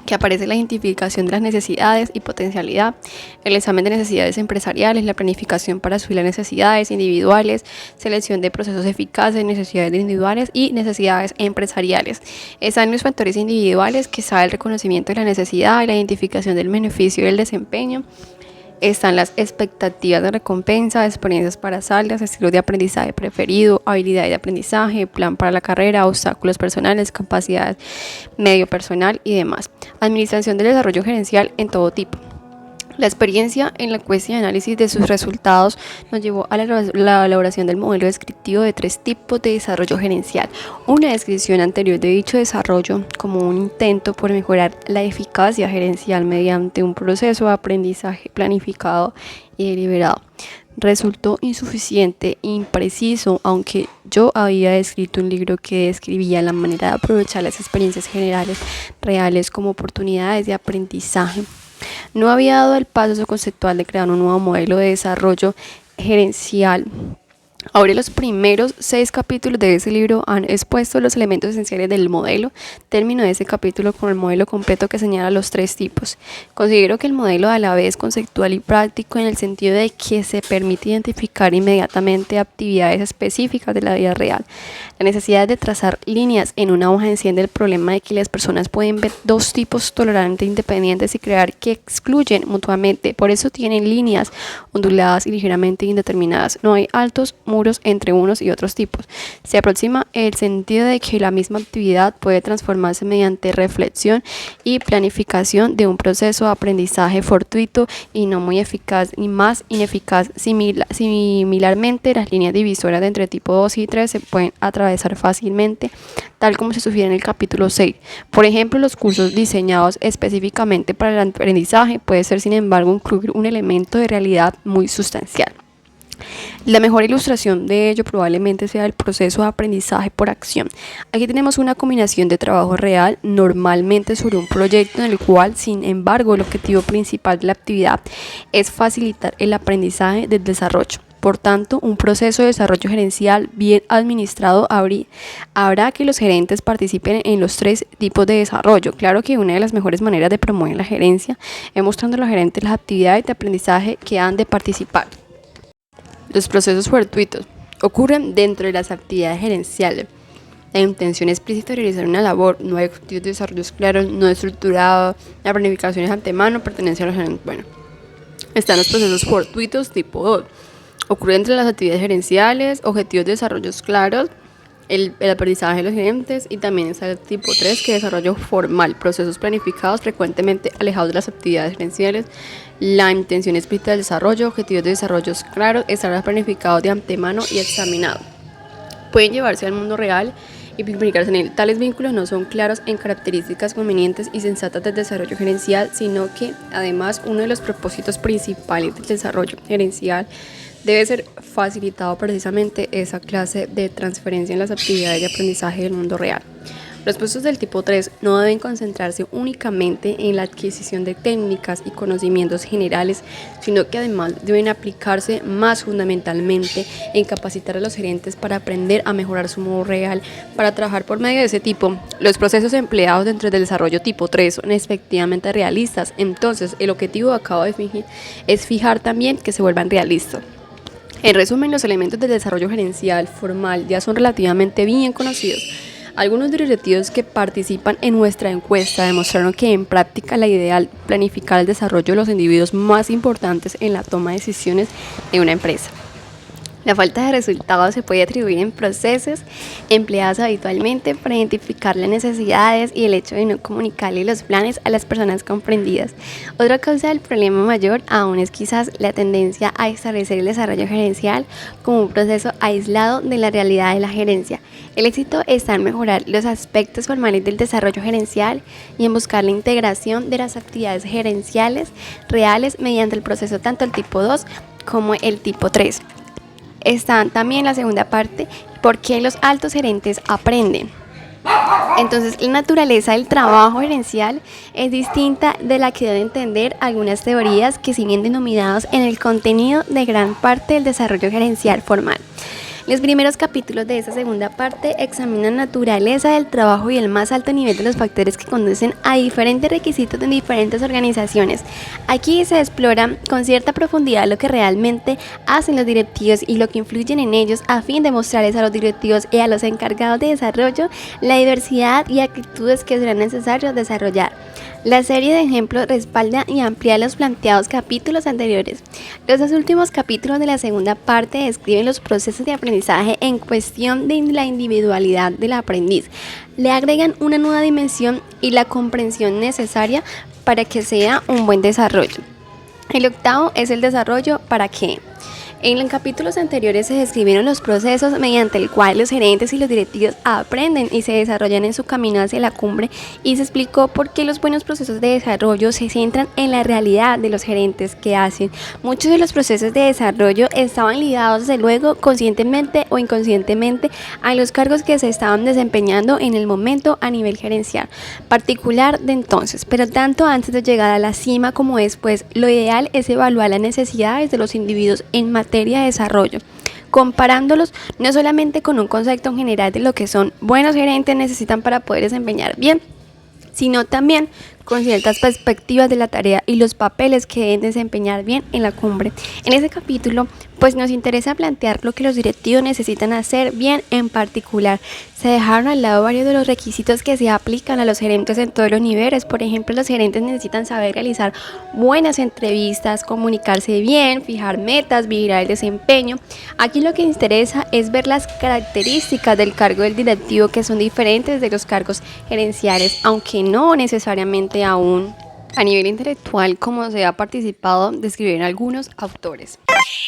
que aparece la identificación de las necesidades y potencialidad, el examen de necesidades empresariales, la planificación para subir las necesidades individuales, selección de procesos eficaces, necesidades individuales y necesidades empresariales. Están los factores individuales, que sabe el reconocimiento de la necesidad y la identificación del beneficio y el desempeño. Están las expectativas de recompensa, experiencias para saldas, estilos de aprendizaje preferido, habilidades de aprendizaje, plan para la carrera, obstáculos personales, capacidades, medio personal y demás. Administración del desarrollo gerencial en todo tipo. La experiencia en la encuesta y análisis de sus resultados nos llevó a la elaboración del modelo descriptivo de 3 tipos de desarrollo gerencial. Una descripción anterior de dicho desarrollo como un intento por mejorar la eficacia gerencial mediante un proceso de aprendizaje planificado y deliberado. resultó insuficiente, impreciso, aunque yo había escrito un libro que describía la manera de aprovechar las experiencias generales reales como oportunidades de aprendizaje. No había dado el paso conceptual de crear un nuevo modelo de desarrollo gerencial. Ahora los primeros 6 capítulos de ese libro han expuesto los elementos esenciales del modelo. Termino ese capítulo con el modelo completo que señala los 3 tipos. Considero que el modelo a la vez conceptual y práctico en el sentido de que se permite identificar inmediatamente actividades específicas de la vida real. La necesidad de trazar líneas en una hoja enciende el problema de que las personas pueden ver 2 tipos totalmente independientes y crear que excluyen mutuamente. Por eso tienen líneas onduladas y ligeramente indeterminadas. No hay altos muros entre unos y otros tipos. Se aproxima el sentido de que la misma actividad puede transformarse mediante reflexión y planificación de un proceso de aprendizaje fortuito y no muy eficaz ni más ineficaz. Similarmente, las líneas divisoras de entre tipo 2 y 3 se pueden atravesar fácilmente, tal como se sugiere en el capítulo 6. Por ejemplo, los cursos diseñados específicamente para el aprendizaje puede ser, sin embargo, incluir un elemento de realidad muy sustancial. La mejor ilustración de ello probablemente sea el proceso de aprendizaje por acción. Aquí tenemos una combinación de trabajo real, normalmente sobre un proyecto en el cual, sin embargo, el objetivo principal de la actividad es facilitar el aprendizaje del desarrollo. Por tanto, un proceso de desarrollo gerencial bien administrado hará que los gerentes participen en los 3 tipos de desarrollo. Claro que una de las mejores maneras de promover la gerencia es mostrando a los gerentes las actividades de aprendizaje que han de participar. Los procesos fortuitos ocurren dentro de las actividades gerenciales. La intención explícita de realizar una labor, no hay objetivos de desarrollo claros, no estructurado, la planificación es antemano, pertenencia a los gerentes. Bueno, están los procesos fortuitos tipo 2. Ocurren entre las actividades gerenciales, objetivos de desarrollo claros, el aprendizaje de los gerentes, y también está el tipo 3, que es desarrollo formal, procesos planificados frecuentemente alejados de las actividades gerenciales. La intención explícita del desarrollo, objetivos de desarrollo claros, estarán planificados de antemano y examinados. Pueden llevarse al mundo real y implicarse en él. Tales vínculos no son claros en características convenientes y sensatas del desarrollo gerencial, sino que además uno de los propósitos principales del desarrollo gerencial debe ser facilitado precisamente esa clase de transferencia en las actividades de aprendizaje del mundo real. Los procesos del tipo 3 no deben concentrarse únicamente en la adquisición de técnicas y conocimientos generales, sino que además deben aplicarse más fundamentalmente en capacitar a los gerentes para aprender a mejorar su modo real para trabajar por medio de ese tipo. Los procesos empleados dentro del desarrollo tipo 3 son efectivamente realistas, entonces el objetivo que acabo de fingir es fijar también que se vuelvan realistas. En resumen, los elementos del desarrollo gerencial formal ya son relativamente bien conocidos. Algunos de los directivos que participan en nuestra encuesta demostraron que en práctica la ideal planificar el desarrollo de los individuos más importantes en la toma de decisiones de una empresa. La falta de resultados se puede atribuir en procesos empleados habitualmente para identificar las necesidades y el hecho de no comunicarle los planes a las personas comprendidas. Otra causa del problema mayor aún es quizás la tendencia a establecer el desarrollo gerencial como un proceso aislado de la realidad de la gerencia. El éxito está en mejorar los aspectos formales del desarrollo gerencial y en buscar la integración de las actividades gerenciales reales mediante el proceso tanto el tipo 2 como el tipo 3. Está también la segunda parte, ¿por qué los altos gerentes aprenden? Entonces, la naturaleza del trabajo gerencial es distinta de la que deben entender algunas teorías que siguen denominadas en el contenido de gran parte del desarrollo gerencial formal. Los primeros capítulos de esta segunda parte examinan la naturaleza del trabajo y el más alto nivel de los factores que conducen a diferentes requisitos en diferentes organizaciones. Aquí se explora con cierta profundidad lo que realmente hacen los directivos y lo que influyen en ellos a fin de mostrarles a los directivos y a los encargados de desarrollo la diversidad y actitudes que serán necesarios desarrollar. La serie de ejemplos respalda y amplía los planteados capítulos anteriores. Los 2 últimos capítulos de la segunda parte describen los procesos de aprendizaje en cuestión de la individualidad del aprendiz. Le agregan una nueva dimensión y la comprensión necesaria para que sea un buen desarrollo. El octavo es el desarrollo para qué. En capítulos anteriores se describieron los procesos mediante el cual los gerentes y los directivos aprenden y se desarrollan en su camino hacia la cumbre, y se explicó por qué los buenos procesos de desarrollo se centran en la realidad de los gerentes que hacen. Muchos de los procesos de desarrollo estaban ligados, desde luego, conscientemente o inconscientemente, a los cargos que se estaban desempeñando en el momento a nivel gerencial particular de entonces, pero tanto antes de llegar a la cima como después, lo ideal es evaluar las necesidades de los individuos en materia de desarrollo, comparándolos no solamente con un concepto general de lo que son buenos gerentes necesitan para poder desempeñar bien, sino también con ciertas perspectivas de la tarea y los papeles que deben desempeñar bien en la cumbre. En ese capítulo, pues nos interesa plantear lo que los directivos necesitan hacer bien en particular. Se dejaron al lado varios de los requisitos que se aplican a los gerentes en todos los niveles. Por ejemplo, los gerentes necesitan saber realizar buenas entrevistas, comunicarse bien, fijar metas, vigilar el desempeño. Aquí lo que interesa es ver las características del cargo del directivo, que son diferentes de los cargos gerenciales, aunque no necesariamente aún a nivel intelectual, como se ha participado de escribir algunos autores.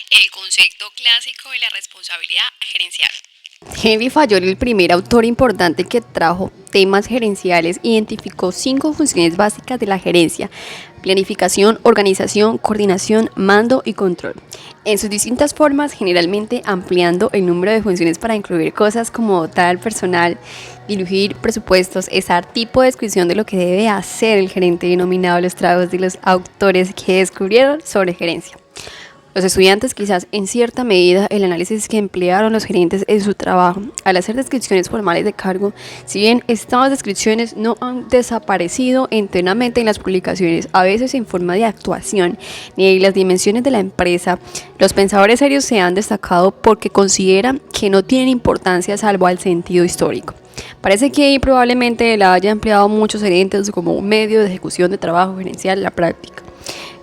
El concepto clásico de la responsabilidad gerencial. Henry Fayol, el primer autor importante que trajo temas gerenciales, identificó 5 funciones básicas de la gerencia: planificación, organización, coordinación, mando y control, en sus distintas formas, generalmente ampliando el número de funciones para incluir cosas como dotar al personal, dirigir presupuestos. Ese tipo de descripción de lo que debe hacer el gerente, denominado los trabajos de los autores que descubrieron sobre gerencia. Los estudiantes, quizás en cierta medida, el análisis que emplearon los gerentes en su trabajo al hacer descripciones formales de cargo, si bien estas descripciones no han desaparecido enteramente en las publicaciones, a veces en forma de actuación, ni en las dimensiones de la empresa, los pensadores serios se han destacado porque consideran que no tienen importancia salvo al sentido histórico. Parece que probablemente la haya empleado muchos gerentes como un medio de ejecución de trabajo gerencial en la práctica.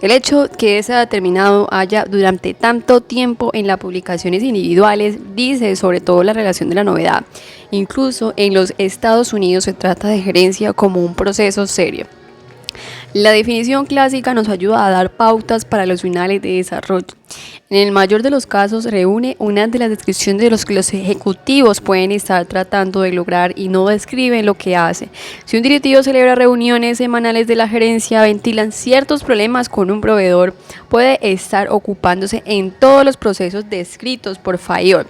El hecho que ese determinado haya durante tanto tiempo en las publicaciones individuales dice sobre todo la relación de la novedad. Incluso en los Estados Unidos se trata de gerencia como un proceso serio. La definición clásica nos ayuda a dar pautas para los finales de desarrollo. En el mayor de los casos reúne una de las descripciones de los que los ejecutivos pueden estar tratando de lograr y no describen lo que hace. Si un directivo celebra reuniones semanales de la gerencia, ventilan ciertos problemas con un proveedor, puede estar ocupándose en todos los procesos descritos por Fayol.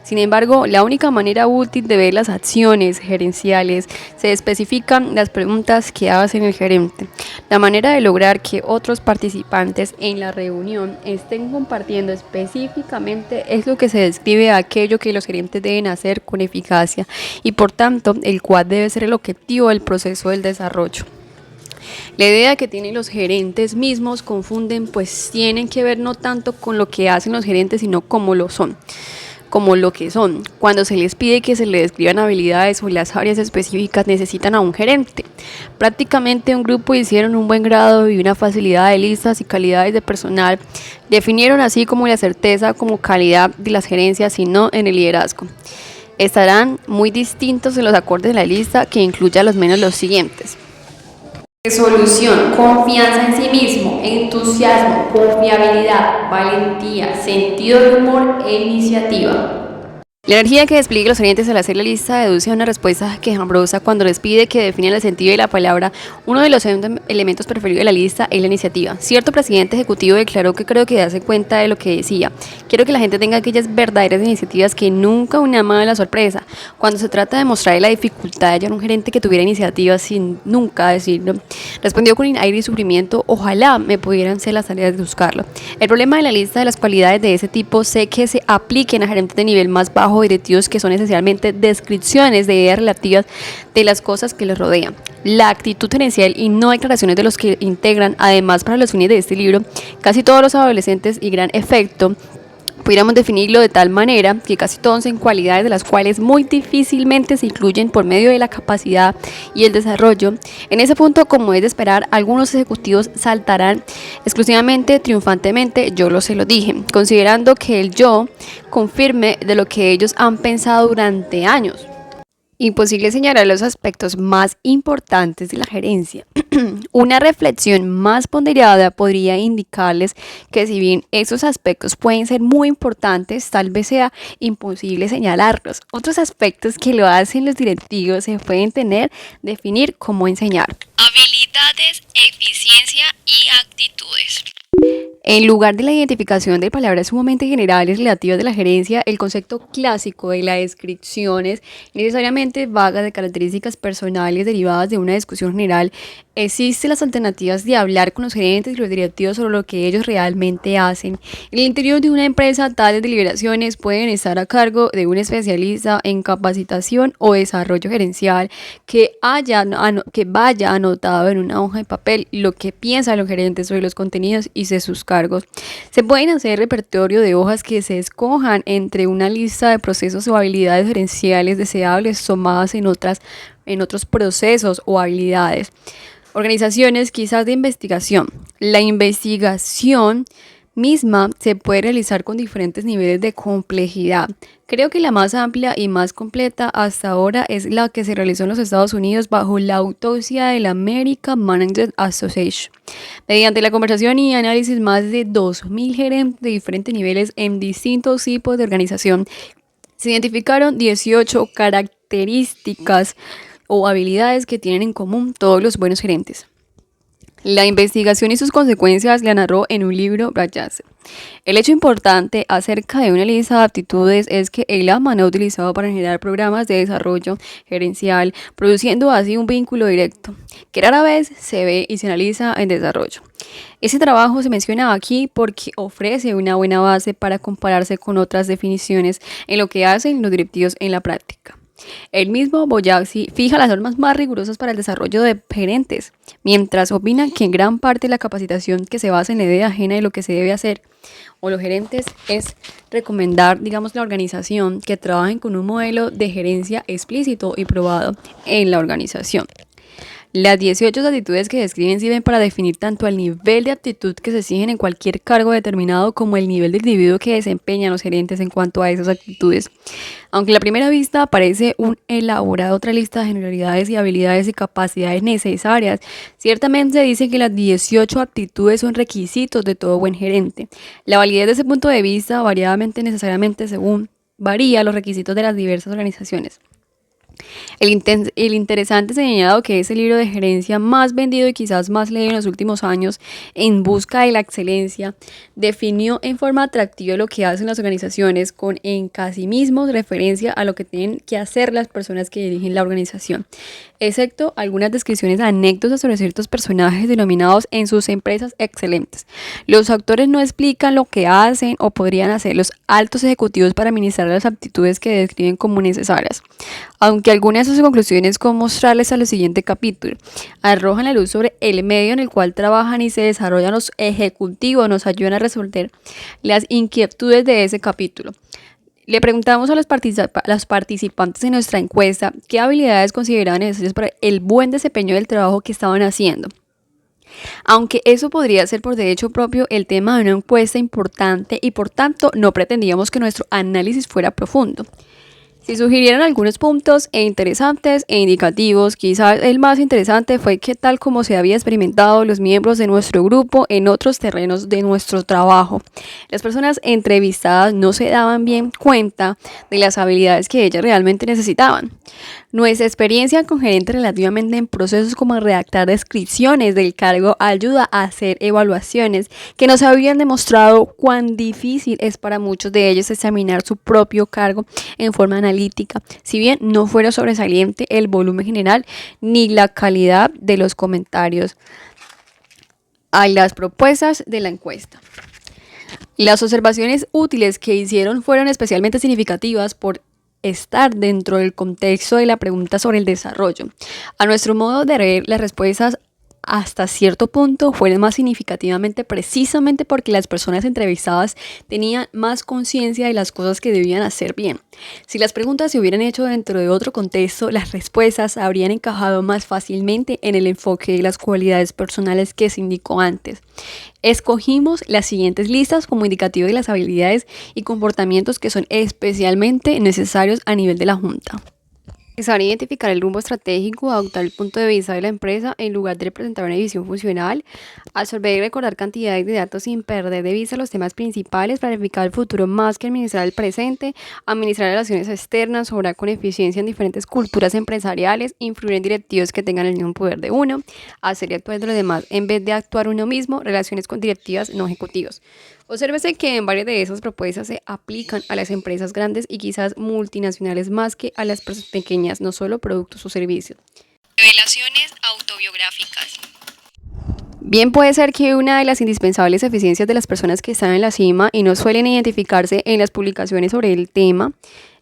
Sin embargo, la única manera útil de ver las acciones gerenciales se especifican las preguntas que hacen el gerente. La manera de lograr que otros participantes en la reunión estén compartiendo específicamente es lo que se describe a aquello que los gerentes deben hacer con eficacia y por tanto el cual debe ser el objetivo del proceso del desarrollo. La idea que tienen los gerentes mismos confunden, pues tienen que ver no tanto con lo que hacen los gerentes, sino como lo que son. Cuando se les pide que se les describan habilidades o las áreas específicas necesitan a un gerente. Prácticamente un grupo hicieron un buen grado y una facilidad de listas y calidades de personal. Definieron así como la certeza como calidad de las gerencias, sino en el liderazgo. Estarán muy distintos en los acordes de la lista, que incluye a los menos los siguientes: resolución, confianza en sí mismo, entusiasmo, confiabilidad, valentía, sentido del humor e iniciativa. La energía que despliegue los gerentes al hacer la lista deduce a una respuesta quejumbrosa cuando les pide que definan el sentido de la palabra. Uno de los elementos preferidos de la lista es la iniciativa. Cierto presidente ejecutivo declaró que creo que darse cuenta de lo que decía: quiero que la gente tenga aquellas verdaderas iniciativas que nunca una mala sorpresa. Cuando se trata de mostrar la dificultad de hallar un gerente que tuviera iniciativa sin nunca decirlo, respondió con un aire de sufrimiento: ojalá me pudieran ser las tareas de buscarlo. El problema de la lista de las cualidades de ese tipo sé que se apliquen a gerentes de nivel más bajo, directivos, que son esencialmente descripciones de ideas relativas de las cosas que les rodean. La actitud gerencial y no declaraciones de los que integran. Además, para los fines de este libro, casi todos los adolescentes y gran efecto, pudiéramos definirlo de tal manera que casi todos en cualidades de las cuales muy difícilmente se incluyen por medio de la capacidad y el desarrollo. En ese punto, como es de esperar, algunos ejecutivos saltarán exclusivamente, triunfantemente: yo se lo dije, considerando que el yo confirme de lo que ellos han pensado durante años. Imposible señalar los aspectos más importantes de la gerencia. Una reflexión más ponderada podría indicarles que si bien esos aspectos pueden ser muy importantes, tal vez sea imposible señalarlos. Otros aspectos que lo hacen los directivos se pueden definir como enseñar. Habilidades, eficiencia y actitudes. En lugar de la identificación de palabras sumamente generales relativas de la gerencia, el concepto clásico de la descripción es necesariamente vaga de características personales derivadas de una discusión general. Existen las alternativas de hablar con los gerentes y los directivos sobre lo que ellos realmente hacen. En el interior de una empresa, tales deliberaciones pueden estar a cargo de un especialista en capacitación o desarrollo gerencial que vaya anotado en una hoja de papel lo que piensan los gerentes sobre los contenidos y de sus cargos. Se pueden hacer repertorio de hojas que se escojan entre una lista de procesos o habilidades gerenciales deseables tomadas en otros procesos o habilidades. Organizaciones quizás de investigación. La investigación misma se puede realizar con diferentes niveles de complejidad. Creo que la más amplia y más completa hasta ahora es la que se realizó en los Estados Unidos bajo la autopsia de la American Management Association. Mediante la conversación y análisis más de 2.000 gerentes de diferentes niveles en distintos tipos de organización, se identificaron 18 características o habilidades que tienen en común todos los buenos gerentes. La investigación y sus consecuencias la narró en un libro Brad Jackson. El hecho importante acerca de una lista de aptitudes es que el AMAN ha utilizado para generar programas de desarrollo gerencial, produciendo así un vínculo directo, que rara vez se ve y se analiza en desarrollo. Ese trabajo se menciona aquí porque ofrece una buena base para compararse con otras definiciones en lo que hacen los directivos en la práctica. El mismo Boyaxi fija las normas más rigurosas para el desarrollo de gerentes, mientras opina que en gran parte la capacitación que se basa en la idea ajena de lo que se debe hacer o los gerentes es recomendar, la organización que trabajen con un modelo de gerencia explícito y probado en la organización. Las 18 actitudes que describen sirven para definir tanto el nivel de aptitud que se exigen en cualquier cargo determinado como el nivel de individuo que desempeñan los gerentes en cuanto a esas actitudes. Aunque a la primera vista parece un elaborada otra lista de generalidades y habilidades y capacidades necesarias, ciertamente se dice que las 18 aptitudes son requisitos de todo buen gerente. La validez de ese punto de vista necesariamente según varía los requisitos de las diversas organizaciones. El interesante señalado que es el libro de gerencia más vendido y quizás más leído en los últimos años en busca de la excelencia, definió en forma atractiva lo que hacen las organizaciones con en casi mismo referencia a lo que tienen que hacer las personas que dirigen la organización, excepto algunas descripciones de anécdotas sobre ciertos personajes denominados en sus empresas excelentes. Los autores no explican lo que hacen o podrían hacer los altos ejecutivos para administrar las aptitudes que describen como necesarias. Aunque algunas de sus conclusiones con mostrarles a lo siguiente capítulo arrojan la luz sobre el medio en el cual trabajan y se desarrollan los ejecutivos, nos ayudan a resolver las inquietudes de ese capítulo. Le preguntamos a los participantes de nuestra encuesta qué habilidades consideraban necesarias para el buen desempeño del trabajo que estaban haciendo. Aunque eso podría ser por derecho propio el tema de una encuesta importante y por tanto no pretendíamos que nuestro análisis fuera profundo. Se sugirieron algunos puntos interesantes e indicativos. Quizás el más interesante fue que tal como se había experimentado los miembros de nuestro grupo en otros terrenos de nuestro trabajo, las personas entrevistadas no se daban bien cuenta de las habilidades que ellas realmente necesitaban. Nuestra experiencia con gerentes relativamente en procesos como redactar descripciones del cargo ayuda a hacer evaluaciones que nos habían demostrado cuán difícil es para muchos de ellos examinar su propio cargo en forma analítica, si bien no fuera sobresaliente el volumen general ni la calidad de los comentarios a las propuestas de la encuesta. Las observaciones útiles que hicieron fueron especialmente significativas por estar dentro del contexto de la pregunta sobre el desarrollo. A nuestro modo de ver, las respuestas hasta cierto punto fueron más significativamente precisamente porque las personas entrevistadas tenían más conciencia de las cosas que debían hacer bien. Si las preguntas se hubieran hecho dentro de otro contexto, las respuestas habrían encajado más fácilmente en el enfoque de las cualidades personales que se indicó antes. Escogimos las siguientes listas como indicativo de las habilidades y comportamientos que son especialmente necesarios a nivel de la Junta. Empezar a identificar el rumbo estratégico, adoptar el punto de vista de la empresa en lugar de representar una visión funcional, absorber y recordar cantidades de datos sin perder de vista los temas principales, planificar el futuro más que administrar el presente, administrar relaciones externas, obrar con eficiencia en diferentes culturas empresariales, influir en directivos que tengan el mismo poder de uno, hacer y actuar de los demás en vez de actuar uno mismo, relaciones con directivas no ejecutivos. Obsérvese que en varias de esas propuestas se aplican a las empresas grandes y quizás multinacionales más que a las pequeñas, no solo productos o servicios. Revelaciones autobiográficas. Bien puede ser que una de las indispensables eficiencias de las personas que están en la cima y no suelen identificarse en las publicaciones sobre el tema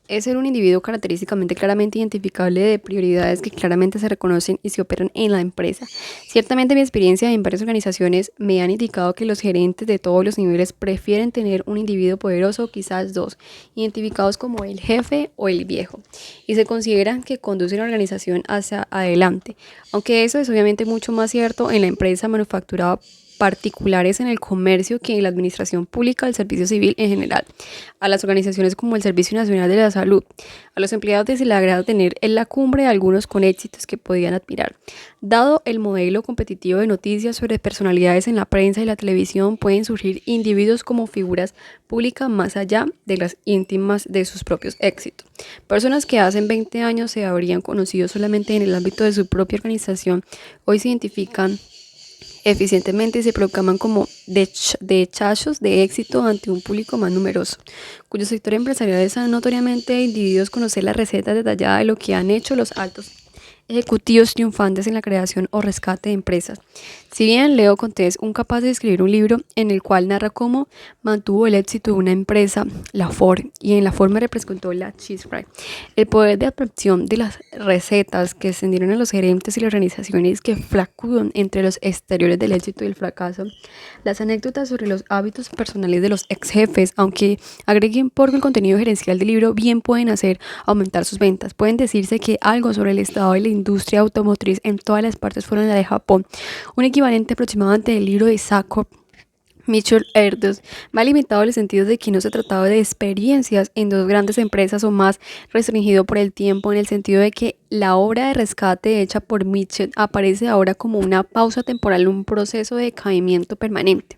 es ser un individuo característicamente claramente identificable de prioridades que claramente se reconocen y se operan en la empresa. Ciertamente mi experiencia en varias organizaciones me han indicado que los gerentes de todos los niveles prefieren tener un individuo poderoso, quizás dos, identificados como el jefe o el viejo, y se consideran que conducen la organización hacia adelante. Aunque eso es obviamente mucho más cierto en la empresa manufacturada particulares en el comercio que en la administración pública del servicio civil en general, a las organizaciones como el Servicio Nacional de la Salud, a los empleados se les agrada tener en la cumbre algunos con éxitos que podían admirar. Dado el modelo competitivo de noticias sobre personalidades en la prensa y la televisión, pueden surgir individuos como figuras públicas más allá de las íntimas de sus propios éxitos. Personas que hace 20 años se habrían conocido solamente en el ámbito de su propia organización, hoy se identifican eficientemente y se proclaman como dechachos de éxito ante un público más numeroso, cuyo sector empresarial es notoriamente de individuos conocer la receta detallada de lo que han hecho los altos ejecutivos triunfantes en la creación o rescate de empresas. Si bien Leo Contés es capaz de escribir un libro en el cual narra cómo mantuvo el éxito de una empresa, la Ford, y en la forma representó la Cheese Fry, el poder de absorción de las recetas que extendieron a los gerentes y las organizaciones que fluctúan entre los exteriores del éxito y el fracaso, las anécdotas sobre los hábitos personales de los ex jefes, aunque agreguen poco el contenido gerencial del libro, bien pueden hacer aumentar sus ventas. Pueden decirse que algo sobre el estado de la industria automotriz en todas las partes fuera de la de Japón, un equivalente aproximadamente del libro de Saco Mitchell Erdős, más limitado en el sentido de que no se trataba de experiencias en dos grandes empresas o más restringido por el tiempo, en el sentido de que la obra de rescate hecha por Mitchell aparece ahora como una pausa temporal, un proceso de decaimiento permanente.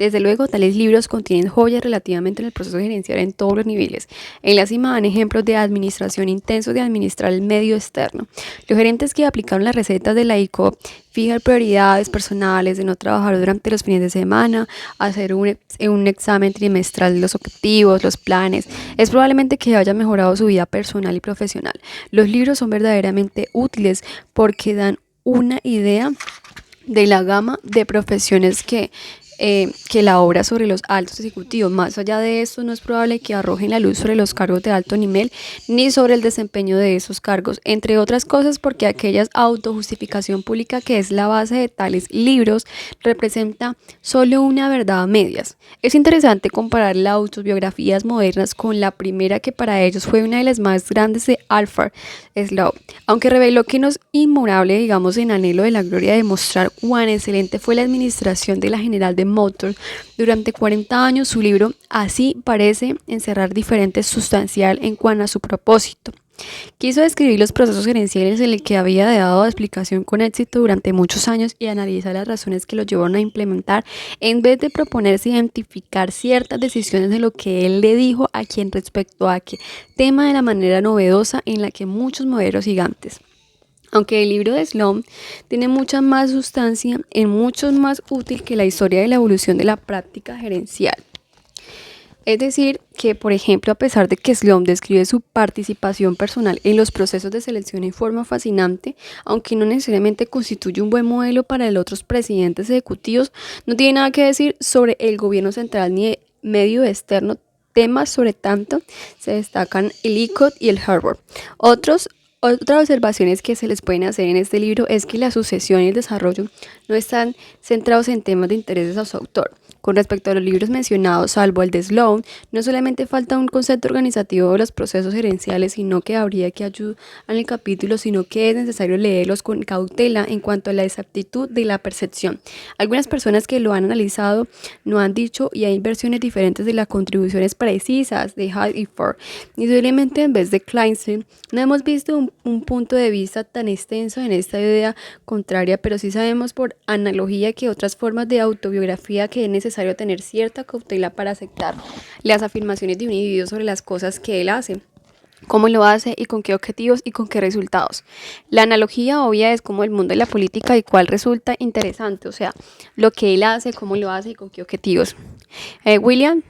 Desde luego, tales libros contienen joyas relativamente en el proceso gerencial en todos los niveles. En la cima dan ejemplos de administración intenso de administrar el medio externo. Los gerentes que aplicaron las recetas de la ICOP, fijar prioridades personales, de no trabajar durante los fines de semana, hacer un examen trimestral de los objetivos, los planes, es probablemente que haya mejorado su vida personal y profesional. Los libros son verdaderamente útiles porque dan una idea de la gama de profesiones que la obra sobre los altos ejecutivos. Más allá de esto, no es probable que arrojen la luz sobre los cargos de alto nivel ni sobre el desempeño de esos cargos, entre otras cosas porque aquella autojustificación pública que es la base de tales libros representa solo una verdad a medias. Es interesante comparar las autobiografías modernas con la primera, que para ellos fue una de las más grandes de Alfred Sloan, aunque reveló que no es inmorable, digamos, en anhelo de la gloria de mostrar cuán excelente fue la administración de la General de Motors durante 40 años. Su libro así parece encerrar diferente sustancial en cuanto a su propósito. Quiso describir los procesos gerenciales en el que había dado explicación con éxito durante muchos años y analizar las razones que lo llevaron a implementar, en vez de proponerse identificar ciertas decisiones de lo que él le dijo a quien respecto a que tema de la manera novedosa en la que muchos modelos gigantes. Aunque el libro de Sloan tiene mucha más sustancia, es mucho más útil que la historia de la evolución de la práctica gerencial. Es decir, que por ejemplo, a pesar de que Sloan describe su participación personal en los procesos de selección en forma fascinante, aunque no necesariamente constituye un buen modelo para los otros presidentes ejecutivos, no tiene nada que decir sobre el gobierno central ni el medio externo. Temas sobre tanto se destacan el ICOT y el Harvard. Otras observaciones que se les pueden hacer en este libro es que la sucesión y el desarrollo no están centrados en temas de intereses a su autor. Con respecto a los libros mencionados, salvo el de Sloan, no solamente falta un concepto organizativo de los procesos gerenciales, sino que habría que ayudar en el capítulo, sino que es necesario leerlos con cautela en cuanto a la exactitud de la percepción. Algunas personas que lo han analizado no han dicho y hay versiones diferentes de las contribuciones precisas de Hyde y Ford. Indudablemente, en vez de Kleinstein, no hemos visto un punto de vista tan extenso en esta idea contraria, pero sí sabemos por analogía que otras formas de autobiografía que es necesario tener cierta cautela para aceptar las afirmaciones de un individuo sobre las cosas que él hace, cómo lo hace y con qué objetivos y con qué resultados. La analogía obvia es como el mundo de la política y cuál resulta interesante, o sea, lo que él hace, cómo lo hace y con qué objetivos. William,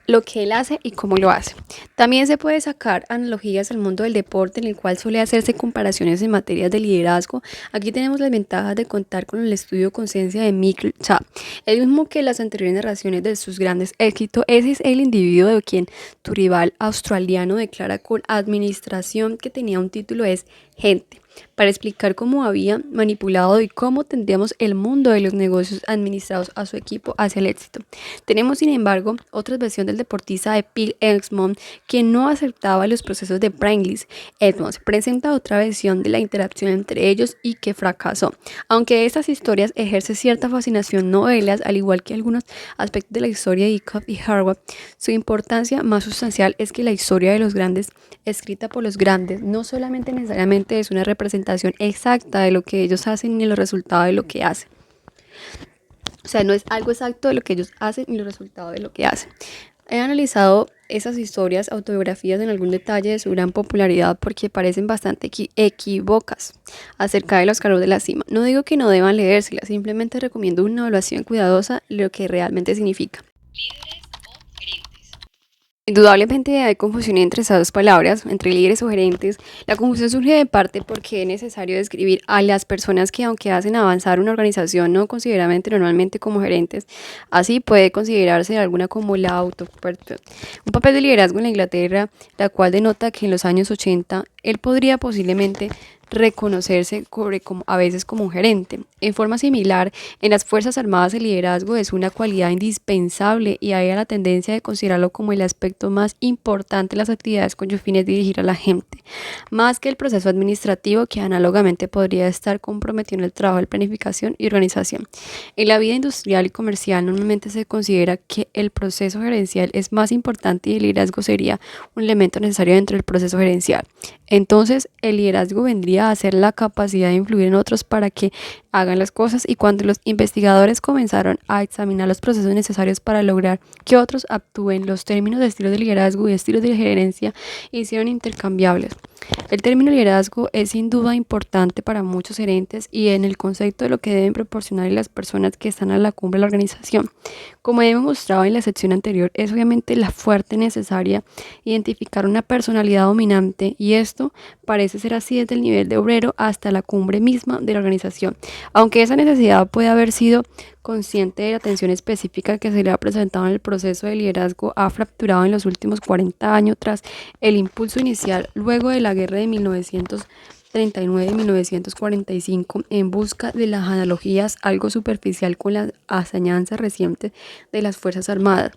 lo que él hace y cómo lo hace. También se puede sacar analogías al mundo del deporte, en el cual suele hacerse comparaciones en materias de liderazgo. Aquí tenemos las ventajas de contar con el estudio conciencia de Mikkel Schaap. El mismo que las anteriores narraciones de sus grandes éxitos, ese es el individuo de quien tu rival australiano declara con administración que tenía un título es gente, para explicar cómo había manipulado y cómo tendríamos el mundo de los negocios administrados a su equipo hacia el éxito. Tenemos, sin embargo, otra versión del deportista de Phil Edmonds que no aceptaba los procesos de Pringles. Edmonds presenta otra versión de la interacción entre ellos y que fracasó. Aunque estas historias ejercen cierta fascinación novelas, al igual que algunos aspectos de la historia de Ickoff y Harvard, su importancia más sustancial es que la historia de los grandes, escrita por los grandes, no solamente necesariamente es una representación exacta de lo que ellos hacen ni los resultados de lo que hacen. O sea, no es algo exacto de lo que ellos hacen ni los resultados de lo que hacen. He analizado esas historias, autobiografías en algún detalle de su gran popularidad porque parecen bastante equívocas acerca de los cargos de la cima. No digo que no deban leérselas, simplemente recomiendo una evaluación cuidadosa de lo que realmente significa. Indudablemente hay confusión entre esas dos palabras, entre líderes o gerentes. La confusión surge de parte porque es necesario describir a las personas que, aunque hacen avanzar una organización, no considerablemente normalmente como gerentes. Así puede considerarse alguna como la autopercepción. Un papel de liderazgo en la Inglaterra, la cual denota que en los años 80 él podría posiblemente reconocerse a veces como un gerente. En forma similar, en las Fuerzas Armadas el liderazgo es una cualidad indispensable y hay la tendencia de considerarlo como el aspecto más importante de las actividades cuyo fin es dirigir a la gente, más que el proceso administrativo que análogamente podría estar comprometiendo el trabajo de planificación y organización. En la vida industrial y comercial normalmente se considera que el proceso gerencial es más importante y el liderazgo sería un elemento necesario dentro del proceso gerencial. Entonces, el liderazgo vendría a ser la capacidad de influir en otros para que hagan las cosas, y cuando los investigadores comenzaron a examinar los procesos necesarios para lograr que otros actúen, los términos de estilos de liderazgo y estilos de gerencia hicieron intercambiables. El término liderazgo es sin duda importante para muchos gerentes y en el concepto de lo que deben proporcionar las personas que están a la cumbre de la organización. Como hemos mostrado en la sección anterior, es obviamente la fuerte necesaria identificar una personalidad dominante, y esto parece ser así desde el nivel de obrero hasta la cumbre misma de la organización. Aunque esa necesidad puede haber sido consciente de la atención específica que se le ha presentado en el proceso de liderazgo, ha fracturado en los últimos 40 años tras el impulso inicial luego de la guerra de 1939 y 1945 en busca de las analogías algo superficial con las enseñanzas recientes de las Fuerzas Armadas.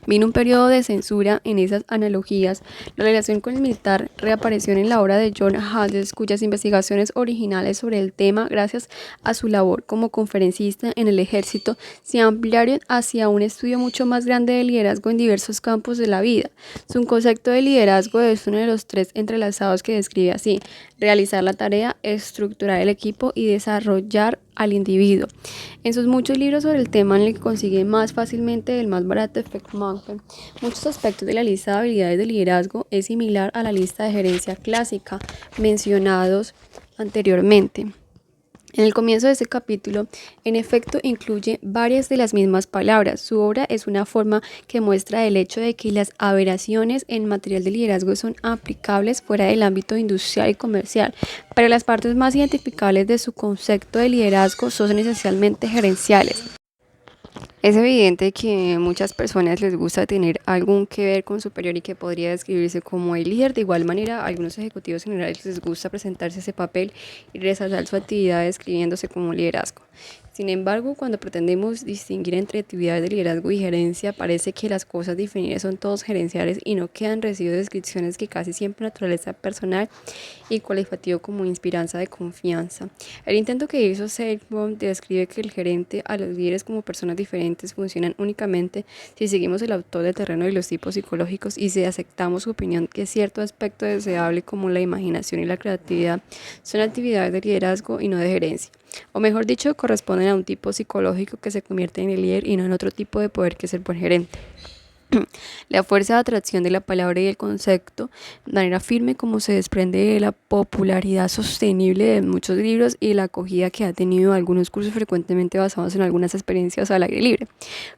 Vino un periodo de censura en esas analogías. La relación con el militar reapareció en la obra de John Hadley, cuyas investigaciones originales sobre el tema, gracias a su labor como conferencista en el ejército, se ampliaron hacia un estudio mucho más grande de liderazgo en diversos campos de la vida. Su concepto de liderazgo es uno de los tres entrelazados que describe así: realizar la tarea, estructurar el equipo y desarrollar al individuo. En sus muchos libros sobre el tema, en el que consigue más fácilmente el más barato efecto Mountain, muchos aspectos de la lista de habilidades de liderazgo es similar a la lista de gerencia clásica mencionados anteriormente. En el comienzo de este capítulo, en efecto, incluye varias de las mismas palabras. Su obra es una forma que muestra el hecho de que las aberraciones en material de liderazgo son aplicables fuera del ámbito industrial y comercial, pero las partes más identificables de su concepto de liderazgo son esencialmente gerenciales. Es evidente que a muchas personas les gusta tener algún que ver con superior y que podría describirse como el líder. De igual manera, a algunos ejecutivos generales les gusta presentarse ese papel y resaltar su actividad describiéndose como liderazgo. Sin embargo, cuando pretendemos distinguir entre actividades de liderazgo y gerencia, parece que las cosas definidas son todos gerenciales y no quedan residuos de descripciones que casi siempre naturaleza personal y cualitativo como inspiranza de confianza. El intento que hizo Sailbourne describe que el gerente a los líderes como personas diferentes funcionan únicamente si seguimos el autor del terreno de los tipos psicológicos y si aceptamos su opinión que cierto aspecto deseable como la imaginación y la creatividad son actividades de liderazgo y no de gerencia. O mejor dicho, corresponden a un tipo psicológico que se convierte en el líder y no en otro tipo de poder que es el buen gerente. La fuerza de atracción de la palabra y el concepto, de manera firme como se desprende de la popularidad sostenible de muchos libros y la acogida que ha tenido algunos cursos frecuentemente basados en algunas experiencias al aire libre,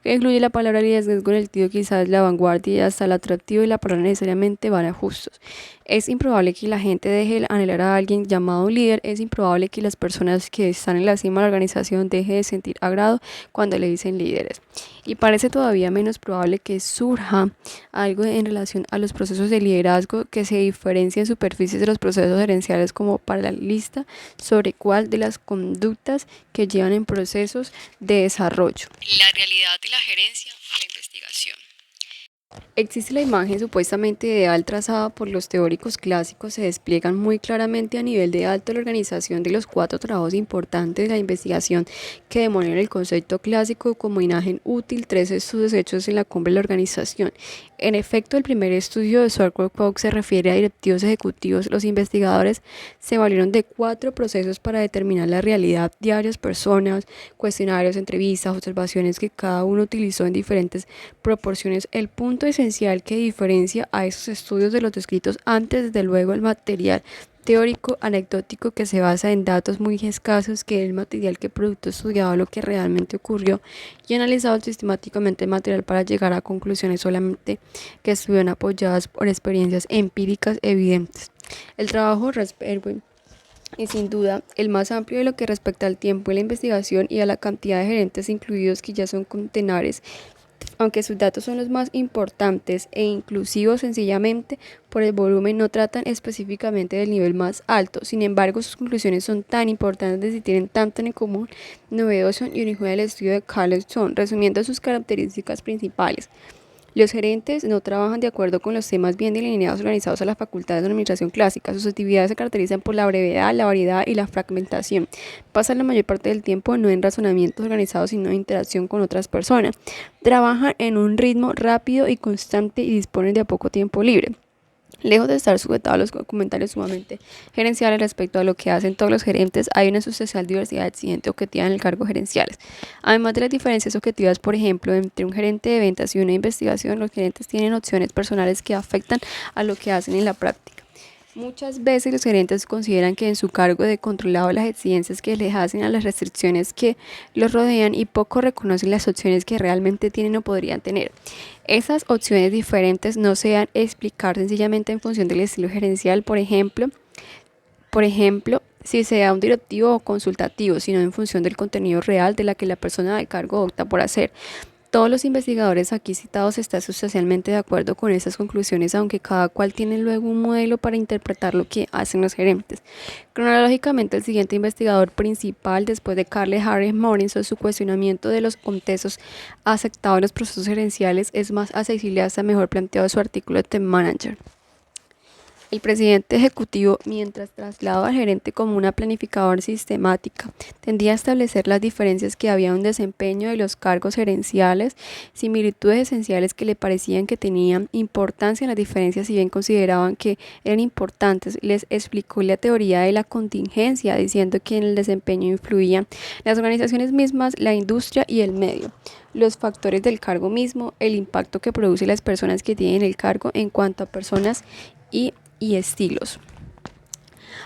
que incluye la palabra liderazgo en el título, quizás la vanguardia y hasta el atractivo, y la palabra necesariamente van a justos. Es improbable que la gente deje de anhelar a alguien llamado un líder, es improbable que las personas que están en la cima de la organización dejen de sentir agrado cuando le dicen líderes. Y parece todavía menos probable que surja algo en relación a los procesos de liderazgo que se diferencien en superficies de los procesos gerenciales como para la lista sobre cuál de las conductas que llevan en procesos de desarrollo. La realidad de la gerencia a la investigación. Existe la imagen supuestamente ideal trazada por los teóricos clásicos, se despliegan muy claramente a nivel de alta la organización de los 4 trabajos importantes de la investigación que demuestran el concepto clásico como imagen útil, 3 estudios hechos en la cumbre de la organización. En efecto, el primer estudio de Swartwood Cox se refiere a directivos ejecutivos. Los investigadores se valieron de 4 procesos para determinar la realidad: diarios, personas, cuestionarios, entrevistas, observaciones que cada uno utilizó en diferentes proporciones. El punto esencial que diferencia a esos estudios de los descritos antes, desde luego, el material teórico anecdótico que se basa en datos muy escasos, que es el material que el producto estudiado lo que realmente ocurrió y analizado sistemáticamente el material para llegar a conclusiones solamente que estuvieron apoyadas por experiencias empíricas evidentes. El trabajo Raspberry es sin duda el más amplio de lo que respecta al tiempo de la investigación y a la cantidad de gerentes incluidos, que ya son centenares, aunque sus datos son los más importantes e inclusivos sencillamente por el volumen, no tratan específicamente del nivel más alto. Sin embargo, sus conclusiones son tan importantes y tienen tanto en común, novedoso y original el estudio de Carlson, resumiendo sus características principales. Los gerentes no trabajan de acuerdo con los temas bien delineados organizados a las facultades de administración clásica. Sus actividades se caracterizan por la brevedad, la variedad y la fragmentación. Pasan la mayor parte del tiempo no en razonamientos organizados, sino en interacción con otras personas. Trabajan en un ritmo rápido y constante y disponen de poco tiempo libre. Lejos de estar sujetados a los comentarios sumamente gerenciales respecto a lo que hacen todos los gerentes, hay una sustancial diversidad de exigentes objetivas en el cargo gerenciales. Además de las diferencias objetivas, por ejemplo, entre un gerente de ventas y una investigación, los gerentes tienen opciones personales que afectan a lo que hacen en la práctica. Muchas veces los gerentes consideran que en su cargo de controlado las exigencias que les hacen a las restricciones que los rodean y poco reconocen las opciones que realmente tienen o podrían tener. Esas opciones diferentes no se dan a explicar sencillamente en función del estilo gerencial, por ejemplo, si sea un directivo o consultativo, sino en función del contenido real de la que la persona del cargo opta por hacer. Todos los investigadores aquí citados están sustancialmente de acuerdo con estas conclusiones, aunque cada cual tiene luego un modelo para interpretar lo que hacen los gerentes. Cronológicamente, el siguiente investigador principal, después de Carl Harris Morrison, su cuestionamiento de los contextos aceptados en los procesos gerenciales es más accesible hasta mejor planteado en su artículo de The Manager. El presidente ejecutivo, mientras traslada al gerente como una planificadora sistemática, tendía a establecer las diferencias que había en un desempeño de los cargos gerenciales, similitudes esenciales que le parecían que tenían importancia en las diferencias, si bien consideraban que eran importantes. Les explicó la teoría de la contingencia, diciendo que en el desempeño influían las organizaciones mismas, la industria y el medio, los factores del cargo mismo, el impacto que produce las personas que tienen el cargo en cuanto a personas y estilos.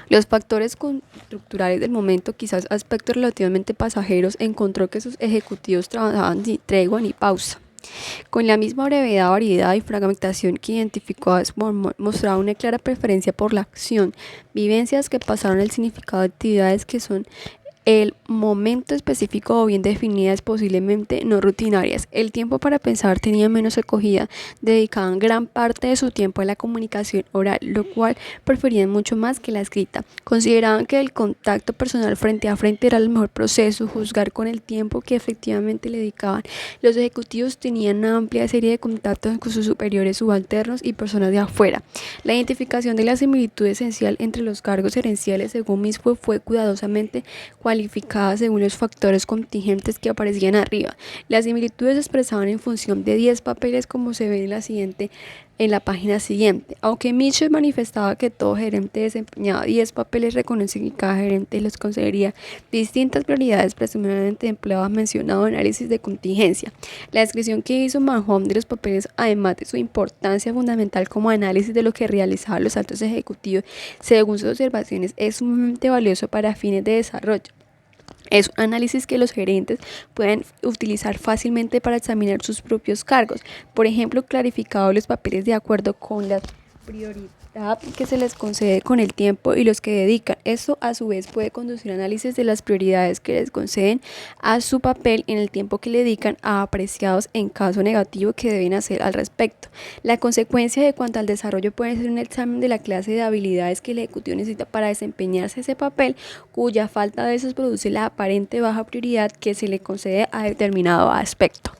Los factores estructurales del momento, quizás aspectos relativamente pasajeros, encontró que sus ejecutivos trabajaban sin tregua ni pausa. Con la misma brevedad, variedad y fragmentación que identificó a Osborne, mostraba una clara preferencia por la acción, vivencias que pasaron el significado de actividades que son el momento específico o bien definidas, posiblemente no rutinarias. El tiempo para pensar tenía menos acogida, dedicaban gran parte de su tiempo a la comunicación oral, lo cual preferían mucho más que la escrita. Consideraban que el contacto personal frente a frente era el mejor proceso, juzgar con el tiempo que efectivamente le dedicaban. Los ejecutivos tenían una amplia serie de contactos con sus superiores subalternos y personas de afuera. La identificación de la similitud esencial entre los cargos gerenciales, según Misfo, fue cuidadosamente cualificada según los factores contingentes que aparecían arriba. Las similitudes se expresaban en función de 10 papeles, como se ve en la página siguiente. Aunque Mitchell manifestaba que todo gerente desempeñaba 10 papeles, reconoce que cada gerente les concedería distintas prioridades, presumiblemente empleaba mencionado análisis de contingencia. La descripción que hizo Manhome de los papeles, además de su importancia fundamental como análisis de lo que realizaban los altos ejecutivos, según sus observaciones, es sumamente valioso para fines de desarrollo. Es un análisis que los gerentes pueden utilizar fácilmente para examinar sus propios cargos. Por ejemplo, clarificados los papeles de acuerdo con la prioridad que se les concede con el tiempo y los que dedican. Esto a su vez puede conducir a análisis de las prioridades que les conceden a su papel en el tiempo que le dedican, a apreciados en caso negativo que deben hacer al respecto. La consecuencia de cuanto al desarrollo puede ser un examen de la clase de habilidades que el ejecutivo necesita para desempeñarse ese papel, cuya falta de esas produce la aparente baja prioridad que se le concede a determinado aspecto.